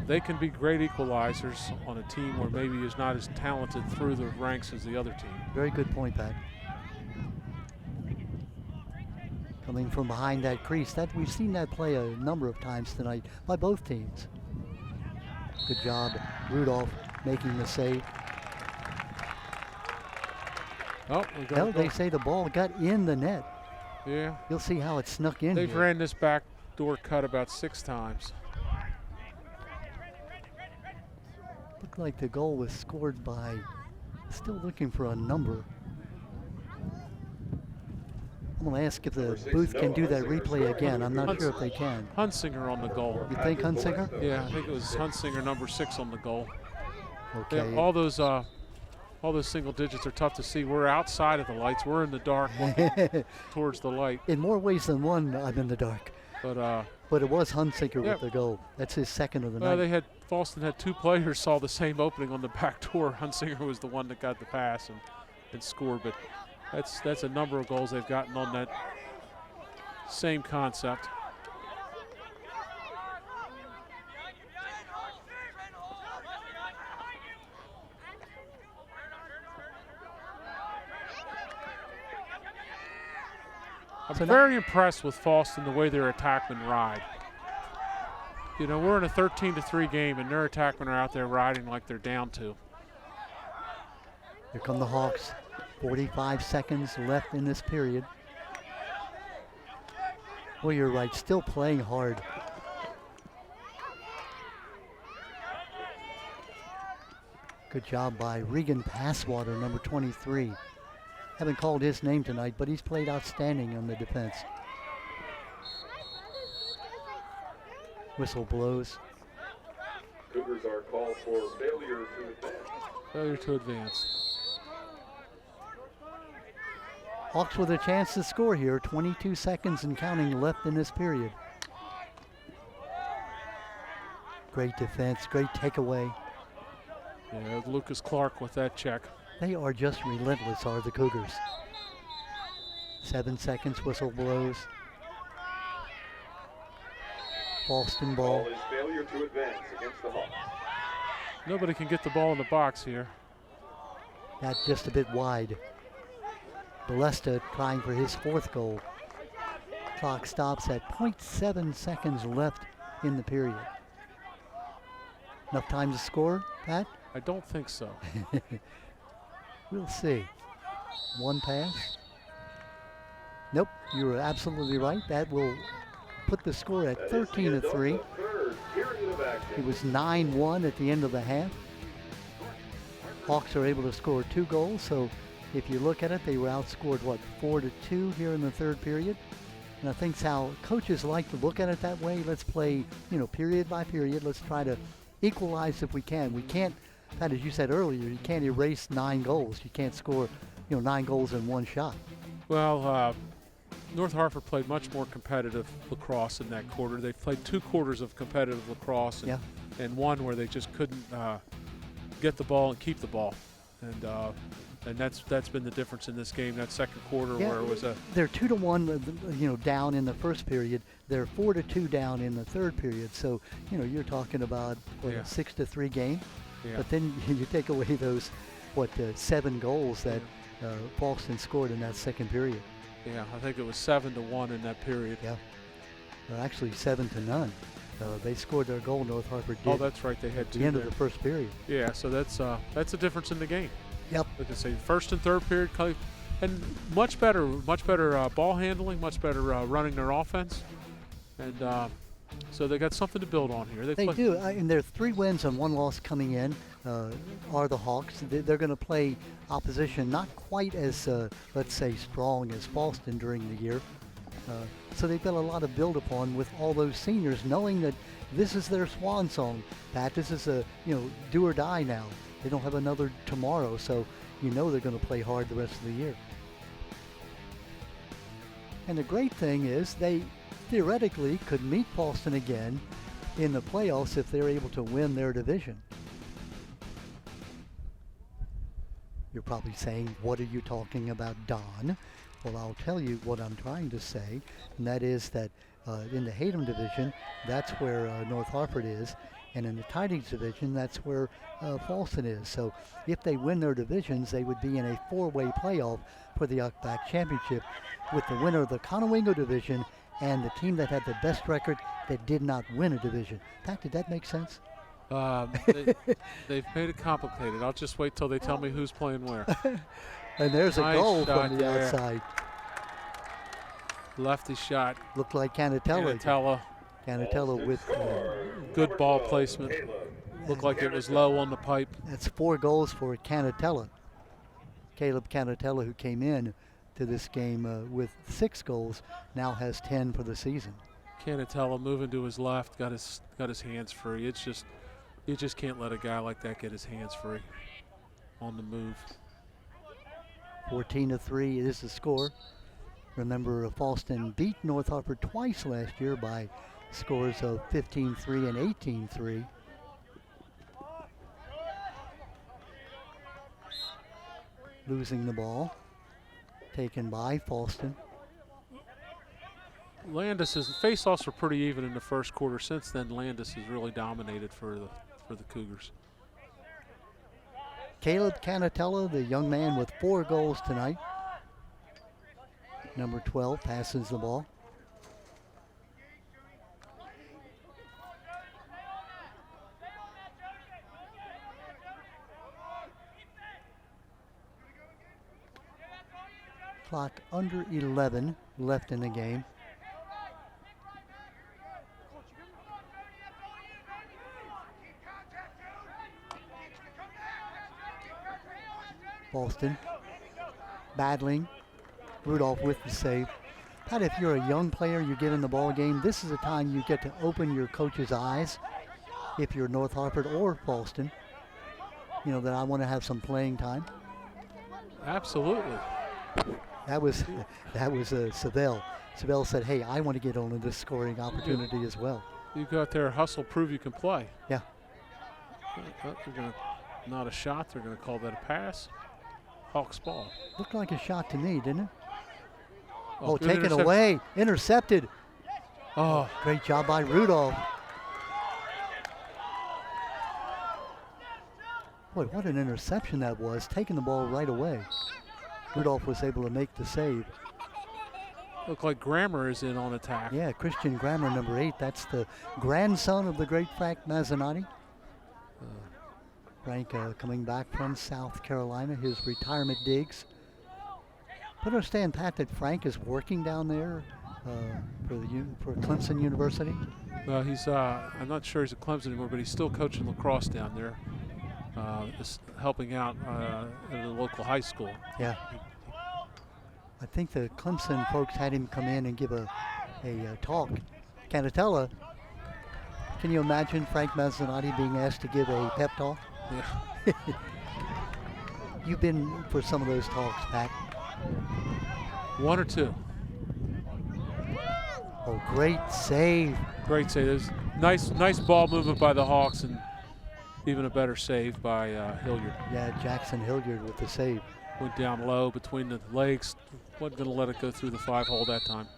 they can be great equalizers on a team where maybe is not as talented through the ranks as the other team. Very good point, Pat. Coming from behind that crease, that we've seen that play a number of times tonight by both teams. Good job, Rudolph making the save. Oh, Well, they say the ball got in the net. yeah. You'll see how it snuck in. They've here. ran this back door cut about 6 times. Looked like the goal was scored by, still looking for a number. I'm going to ask if the booth can do that replay again. I'm not sure if they can. Hunsinger on the goal. You think Hunsinger? Yeah, I think it was Hunsinger, number 6 on the goal. Okay. Yeah, all those single digits are tough to see. We're outside of the lights. We're in the dark looking towards the light. In more ways than one, I'm in the dark. But it was Hunsinger yeah. with the goal. That's his second of the night. Falston had 2 players saw the same opening on the back door. Hunsinger was the one that got the pass and scored. But that's a number of goals they've gotten on that same concept. I'm very impressed with Falston, the way their attackmen ride. We're in a 13-3 game, and their attackmen are out there riding like they're down 2. Here come the Hawks. 45 seconds left in this period. Well, you're right, still playing hard. Good job by Regan Passwater, number 23. Haven't called his name tonight, but he's played outstanding on the defense. Whistle blows. Cougars are called for failure to advance. Failure to advance. Hawks with a chance to score here. 22 seconds and counting left in this period. Great defense, great takeaway. Yeah, Lucas Clark with that check. They are just relentless, are the Cougars. 7 seconds, whistle blows. Falston ball. Ball is failure to advance against the Hawks. Nobody can get the ball in the box here. That just a bit wide. Balesta trying for his 4th goal. Clock stops at 0.7 seconds left in the period. Enough time to score, Pat? I don't think so. We'll see. One pass. Nope, you were absolutely right. That will put the score at 13-3. It was 9-1 at the end of the half. Hawks are able to score 2 goals, so if you look at it, they were outscored, 4-2 here in the 3rd period. And I think how coaches like to look at it that way. Let's play, period by period. Let's try to equalize if we can. We can't, Pat, as you said earlier, you can't erase 9 goals. You can't score, 9 goals in one shot. Well, North Hartford played much more competitive lacrosse in that quarter. They played 2 quarters of competitive lacrosse and one where they just couldn't get the ball and keep the ball. And that's been the difference in this game. That second quarter where it was they're 2-1, down in the first period. They're 4-2 down in the 3rd period. So, you're talking about a 6-3 game. Yeah. But then you take away those 7 goals that Falston scored in that second period. Yeah, I think it was 7-1 in that period. Yeah, actually 7-0. They scored their goal. North Hartford did. Oh, that's right. They had at two the end there. of the first period. Yeah, so that's a difference in the game. Yep. Like I say, first and third period, and much better ball handling, much better running their offense, and so they got something to build on here. They do, and their 3 wins and 1 loss coming in are the Hawks. They're going to play opposition not quite as, let's say, strong as Falston during the year. So they've got a lot to build upon with all those seniors, knowing that this is their swan song. Pat, this is a do or die now. They don't have another tomorrow, so they're going to play hard the rest of the year. And the great thing is they theoretically could meet Falston again in the playoffs if they're able to win their division. You're probably saying, what are you talking about, Don? Well, I'll tell you what I'm trying to say, and that is that in the Hatem division, that's where North Hartford is, and in the Tidings division, that's where Falston is. So if they win their divisions, they would be in a 4-way playoff for the UCBAC championship with the winner of the Conowingo division and the team that had the best record that did not win a division. Pat, did that make sense? They've made it complicated. I'll just wait till they tell me who's playing where. And there's a Nice goal shot from the there. outside. Lefty shot. Looked like Canatella. Canatella with Good ball placement. Looked like it was low on the pipe. that's 4 goals for Canatella. Caleb Canatella, who came in to this game with 6 goals, now has 10 for the season. Canatella moving to his left, got his hands free. It's just you just can't let a guy like that get his hands free on the move. 14-3 is the score. Remember, Falston beat North Hartford twice last year by scores of 15-3 and 18-3. Losing the ball, taken by Falston. Landis' face-offs were pretty even in the first quarter. Since then, Landis has really dominated for the Cougars. Caleb Canatella, the young man with 4 goals tonight. Number 12 passes the ball. Clock under 11 left in the game. Falston battling. Rudolph with the save. Pat, if you're a young player, you get in the ball game, this is a time you get to open your coach's eyes. If you're North Hartford or Falston, that I want to have some playing time. Absolutely. That was Savell. Savell said, "Hey, I want to get on this scoring opportunity as well." You got there, hustle, prove you can play. Yeah. Not a shot. They're going to call that a pass. Hawks ball. Looked like a shot to me, didn't it? Oh, good taken interception. away. Intercepted. Oh, Great job by Rudolph. Boy, what an interception that was. Taking the ball right away. Rudolph was able to make the save. looked like Grammer is in on attack. Yeah, Christian Grammer, number 8. That's the grandson of the great Frank Mazzanotti. Frank coming back from South Carolina, his retirement digs. But understand, Pat, that Frank is working down there for Clemson University. Well, he's I'm not sure he's at Clemson anymore, but he's still coaching lacrosse down there. Just helping out at a local high school. Yeah. I think the Clemson folks had him come in and give a talk. Canatella, can you imagine Frank Mazzanotti being asked to give a pep talk? Yeah. You've been for some of those talks, Pat. 1 or 2. Oh, great save. Great save. There's nice ball movement by the Hawks, and even a better save by Hilliard. Yeah, Jackson Hilliard with the save. Went down low between the legs. Wasn't going to let it go through the 5-hole that time.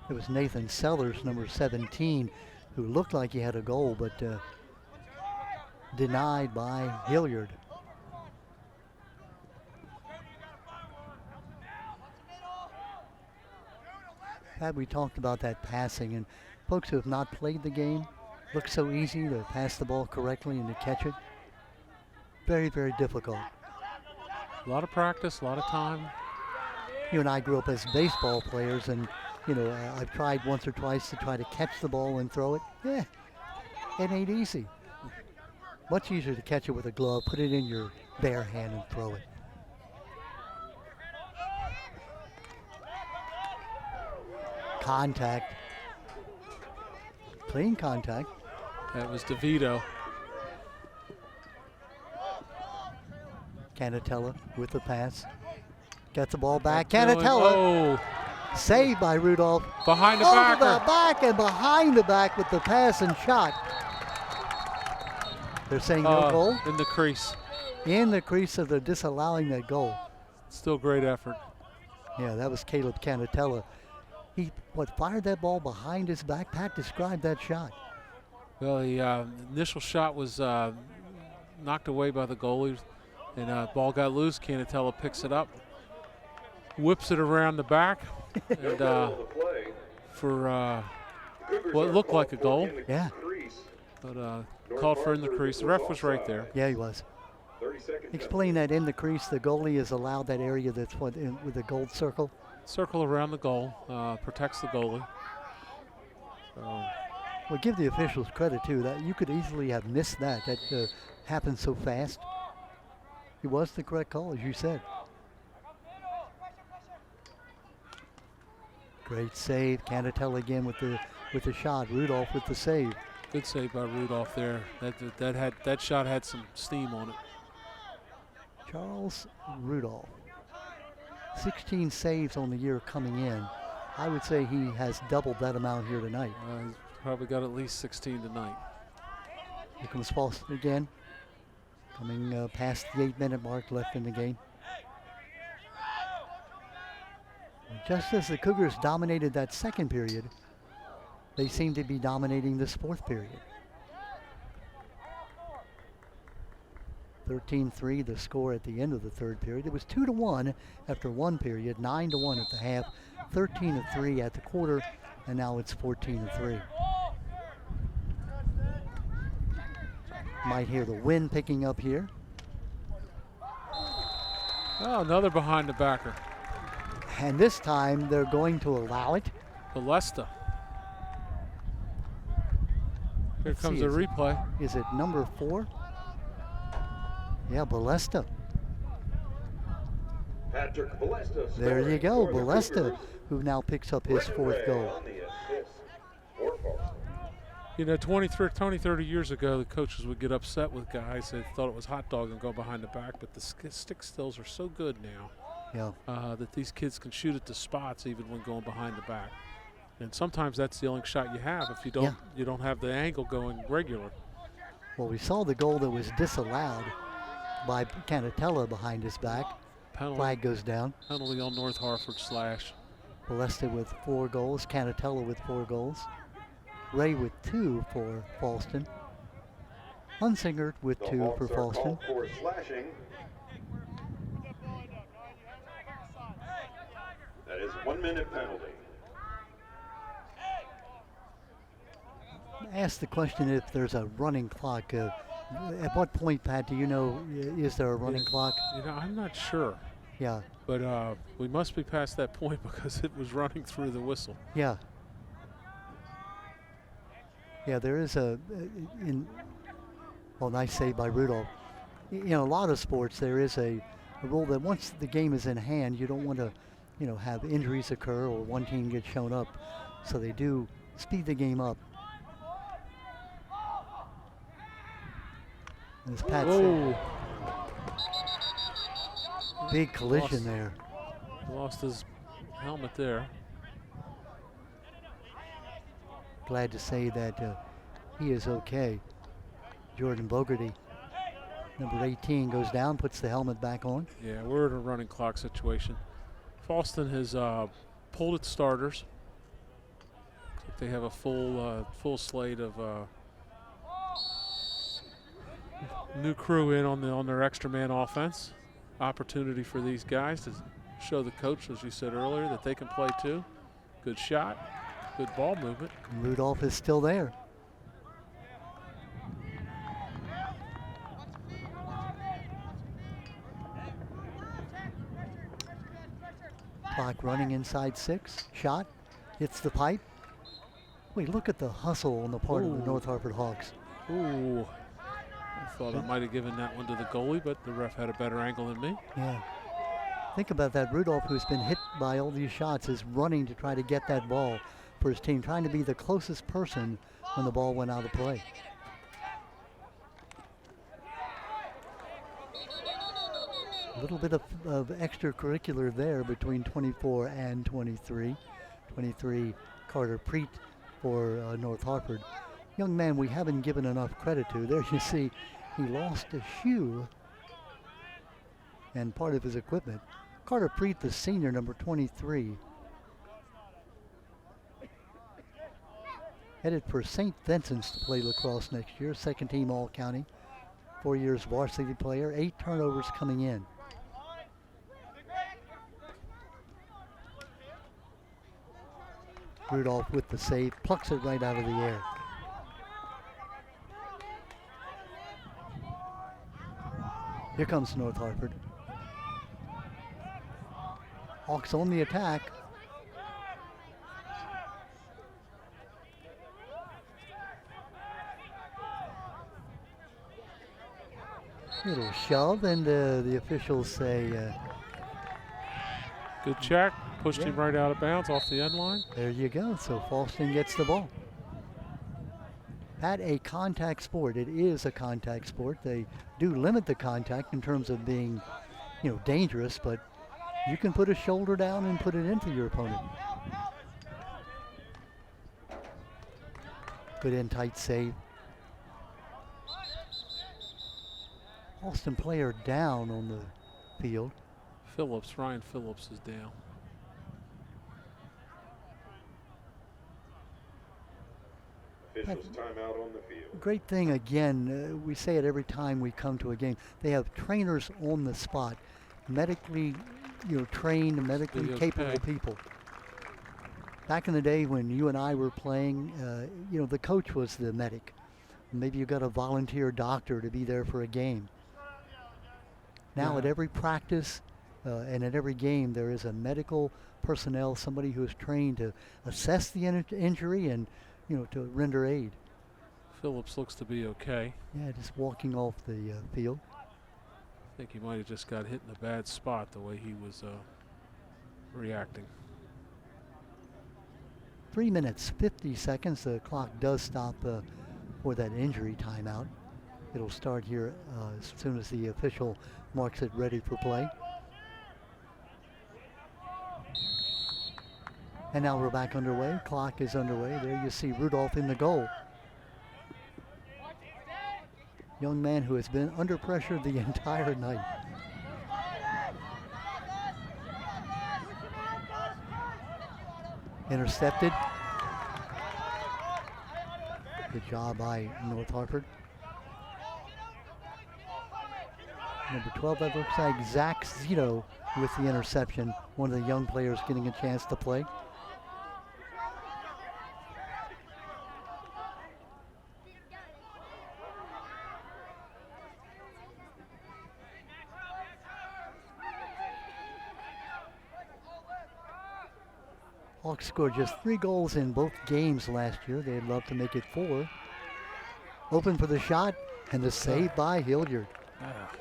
It was Nathan Sellers, number 17, who looked like he had a goal, but denied by Hilliard. Pat, we talked about that passing, and folks who have not played the game, looks so easy to pass the ball correctly and to catch it. Very, very difficult. A lot of practice, a lot of time. You and I grew up as baseball players, and you know, I've tried once or twice to try to catch the ball and throw it. Yeah, it ain't easy. Much easier to catch it with a glove, put it in your bare hand and throw it. Contact. Clean contact. That was DeVito. Canatella with the pass. Gets the ball back. Dylan, Canatella. oh, Saved by Rudolph. behind the Over backer. the back and behind the back with the pass and shot. They're saying no goal. In the crease. In the crease of the disallowing that goal. Still great effort. Yeah, that was Caleb Canatella. He fired that ball behind his back. Pat described that shot. Well, the initial shot was knocked away by the goalie, and ball got loose. Canatella picks it up, whips it around the back, and for what looked like a goal, Yeah, but called for in the crease. The ref was right there. yeah, he was. 30 seconds. Explain that in the crease, the goalie is allowed that area that's with the gold circle. Circle around the goal, protects the goalie. So, Well, give the officials credit too. That you could easily have missed that. That happened so fast. It was the correct call, as you said. Great save. Canatella again with the shot. Rudolph with the save. good save by Rudolph there. That shot had some steam on it. Charles Rudolph. 16 saves on the year coming in. I would say he has doubled that amount here tonight. He's probably got at least 16 tonight. Here comes Falston again. Coming past the 8-minute mark left in the game. Just as the Cougars dominated that second period, they seem to be dominating this fourth period. 13-3 the score at the end of the third period. It was 2-1 after one period, 9-1 at the half, 13-3 at the quarter, and now it's 14-3. Might hear the wind picking up here. Oh, another behind the backer. And this time they're going to allow it. Balesta. Here Let's comes see, a is it- replay. Is it number 4? Yeah, Balesta. Patrick Balesta. There you scoring go, for the Balesta, Cougars. who now picks up his Brendan fourth Ray goal. on the assist for Falston. You know, 20, 30 years ago, the coaches would get upset with guys that thought it was hot dog and go behind the back, but the stick stills are so good now Yeah, that these kids can shoot at the spots even when going behind the back. And sometimes that's the only shot you have if you don't have the angle going regular. well, we saw the goal that was disallowed by Canatella behind his back. Penalty, Flag goes down. penalty on North Hartford / Balesta with 4 goals, Canatella with 4 goals. Ray with 2 for Falston. Hunsinger with The 2 Hawks for are called Falston. for slashing. That is 1 minute penalty. Ask the question if there's a running clock. At what point, Pat, do you know, is there a running clock? You know, I'm not sure, Yeah, but we must be past that point because it was running through the whistle. yeah. Yeah, there is nice save by Rudolph. In a lot of sports, there is a rule that once the game is in hand, you don't want to, have injuries occur or one team gets shown up. So they do speed the game up. And as Pat said, Oh, big collision Lost. there. lost his helmet there. Glad to say that he is okay. Jordan Bogarty, number 18, goes down, puts the helmet back on. Yeah, we're in a running clock situation. Falston has pulled its starters. Looks like they have a full slate of New crew in on their extra man offense. Opportunity for these guys to show the coach, as you said earlier, that they can play too. Good shot, good ball movement. Rudolph is still there. Clock running inside 6. Shot. Hits the pipe. Wait, look at the hustle on the part of the Ooh. North Hartford Hawks. Ooh. I thought I might have given that one to the goalie, but the ref had a better angle than me. Yeah. Think about that. Rudolph, who's been hit by all these shots, is running to try to get that ball for his team, trying to be the closest person when the ball went out of play. A little bit of extracurricular there between 24 and 23. 23, Carter Preet for North Hartford. Young man we haven't given enough credit to. There you see he lost a shoe and part of his equipment. Carter Preet, the senior, number 23. Headed for St. Vincent's to play lacrosse next year. Second team All-County. 4 years varsity player. 8 turnovers coming in. Rudolph with the save, plucks it right out of the air. Here comes North Hartford. Hawks on the attack. Little shove, and the officials say, Good check. Pushed Yeah. him right out of bounds off the end line. there you go. So Falston gets the ball. At a contact sport, it is a contact sport. They do limit the contact in terms of being, dangerous, but you can put a shoulder down and put it into your opponent. Good in tight save. Austin player down on the field. Ryan Phillips is down. Officials timeout on the field. Great thing again, we say it every time we come to a game. They have trainers on the spot, medically, trained, medically Be capable okay. people. Back in the day when you and I were playing, the coach was the medic. Maybe you got a volunteer doctor to be there for a game. Now Yeah. at every practice and at every game, there is a medical personnel, somebody who is trained to assess the injury and, to render aid. Phillips looks to be okay. Yeah, just walking off the field. I think he might have just got hit in a bad spot the way he was reacting. 3 minutes, 50 seconds. The clock does stop for that injury timeout. It'll start here as soon as the official marks it ready for play. And now we're back underway. Clock is underway. There you see Rudolph in the goal. Young man who has been under pressure the entire night. Intercepted. Good job by North Hartford. Number 12, that looks like Zach Zito with the interception. One of the young players getting a chance to play. Hawks scored just 3 goals in both games last year. They'd love to make it 4. Open for the shot, and the save by Hilliard. Ah.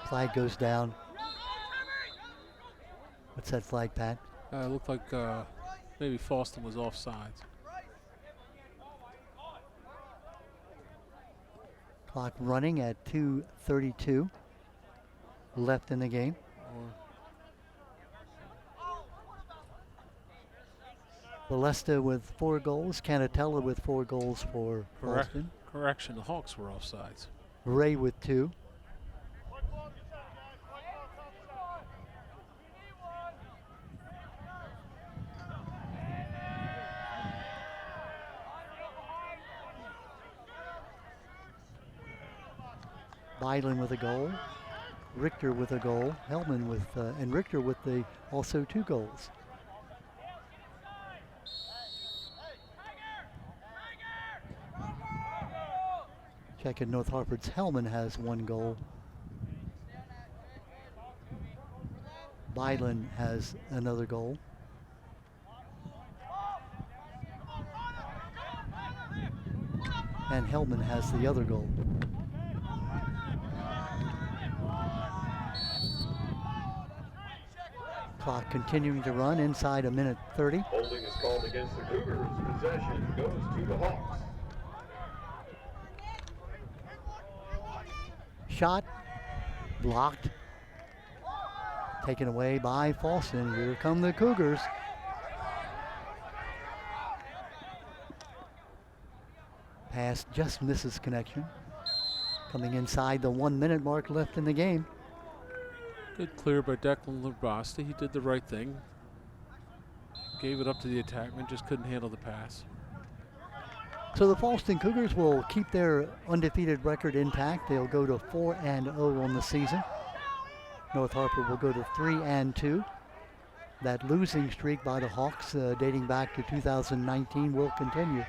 Flag goes down. What's that flag, Pat? It looked like maybe Falston was offsides. Clock running at 2:32 left in the game. Balesta with 4 goals. Canatella with 4 goals for Boston. Correction, the Hawks were offsides. Ray with 2. Byland with a goal. Richter with a goal. Hellman with, and Richter with the also 2 goals. Checking North Hartford's Hellman has 1 goal. Byland has another goal. And Hellman has the other goal. Clock continuing to run inside a minute 30. Holding is called against the Cougars. Possession goes to the Hawks. Shot blocked. Taken away by Falston. Here come the Cougars. Pass just misses connection. Coming inside the 1 minute mark left in the game. Good clear by Declan Labasti. He did the right thing. Gave it up to the attackman, just couldn't handle the pass. So the Falston Cougars will keep their undefeated record intact. They'll go to 4-0 on the season. North Hartford will go to 3-2. That losing streak by the Hawks dating back to 2019 will continue.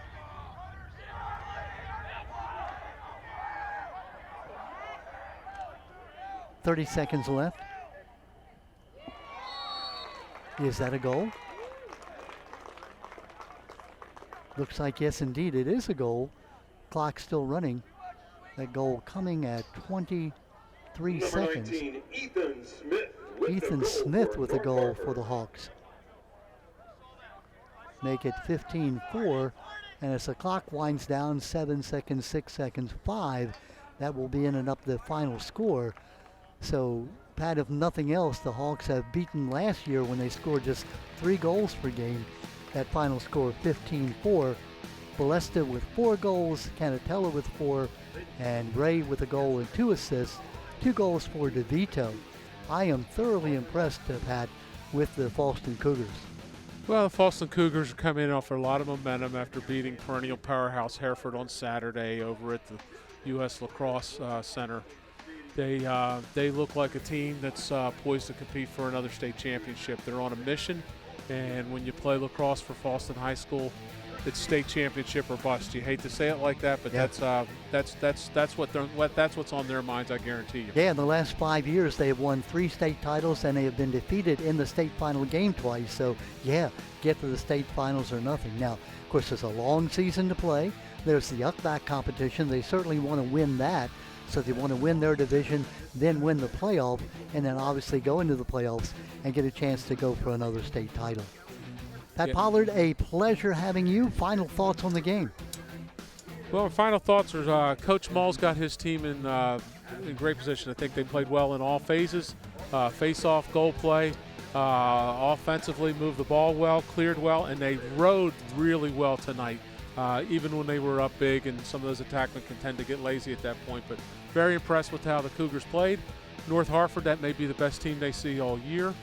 .30 seconds left. Is that a goal? Looks like yes, indeed, it is a goal. Clock still running. That goal coming at 23 seconds. 19, Ethan Smith With a goal for the Hawks. Make it 15-4, and as the clock winds down, 7 seconds, 6 seconds, 5, that will be in and up the final score. So, Pat, if nothing else, the Hawks have beaten last year when they scored just 3 goals per game. That final score 15-4. Balesta with 4 goals, Canatella with 4, and Ray with a goal and 2 assists. 2 goals for DeVito. I am thoroughly impressed, Pat, with the Falston Cougars. Well, the Falston Cougars are coming in off a lot of momentum after beating perennial powerhouse Hereford on Saturday over at the U.S. Lacrosse Center. They look like a team that's poised to compete for another state championship. They're on a mission, and when you play lacrosse for Falston High School, it's state championship or bust. You hate to say it like that, but yep. that's what's on their minds. I guarantee you. Yeah, in the last 5 years, they have won 3 state titles, and they have been defeated in the state final game twice. So, yeah, get to the state finals or nothing. Now, of course, there's a long season to play. There's the UCBAC competition. They certainly want to win that. So they want to win their division, then win the playoff, and then obviously go into the playoffs and get a chance to go for another state title. Pat Pollard, a pleasure having you. Final thoughts on the game? Well, our final thoughts are Coach Mull's got his team in great position. I think they played well in all phases. Face-off, goal play, offensively moved the ball well, cleared well, and they rode really well tonight. Even when they were up big, and some of those attackmen can tend to get lazy at that point. But very impressed with how the Cougars played. North Hartford, that may be the best team they see all year.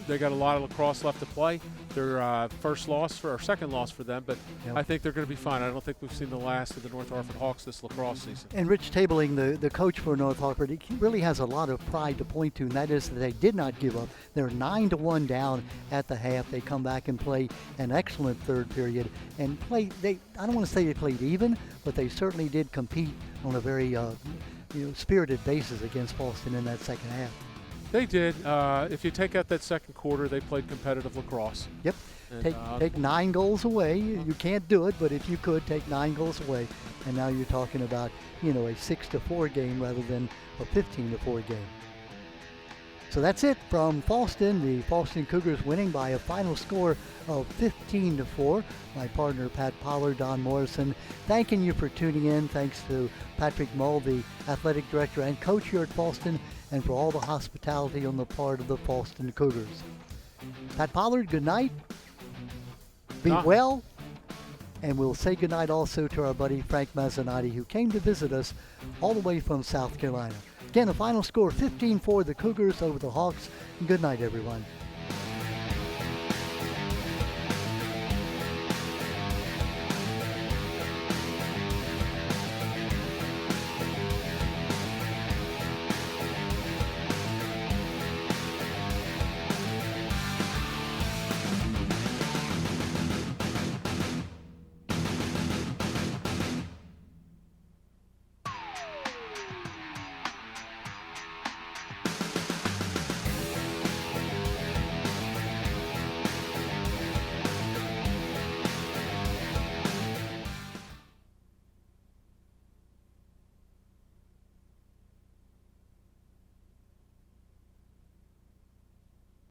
They got a lot of lacrosse left to play. Their second loss for them, but yep. I think they're going to be fine. I don't think we've seen the last of the North Hartford Hawks this lacrosse season. And Rich Tabling, the coach for North Hartford, he really has a lot of pride to point to, and that is that they did not give up. They're 9-1 down at the half. They come back and play an excellent third period and I don't want to say they played even, but they certainly did compete on a very spirited basis against Falston in that second half. They did. If you take out that second quarter, they played competitive lacrosse. Yep. And take 9 goals away. You can't do it, but if you could, take 9 goals away. And now you're talking about, a 6-4 game rather than a 15-4 game. So that's it from Falston. The Falston Cougars winning by a final score of 15-4. My partner, Pat Pollard, Don Morrison, thanking you for tuning in. Thanks to Patrick Mull, the athletic director and coach here at Falston, and for all the hospitality on the part of the Falston Cougars. Pat Pollard, good night. Be well. And we'll say goodnight also to our buddy Frank Mazzanotti, who came to visit us all the way from South Carolina. Again, a final score 15-4, the Cougars over the Hawks. Good night, everyone.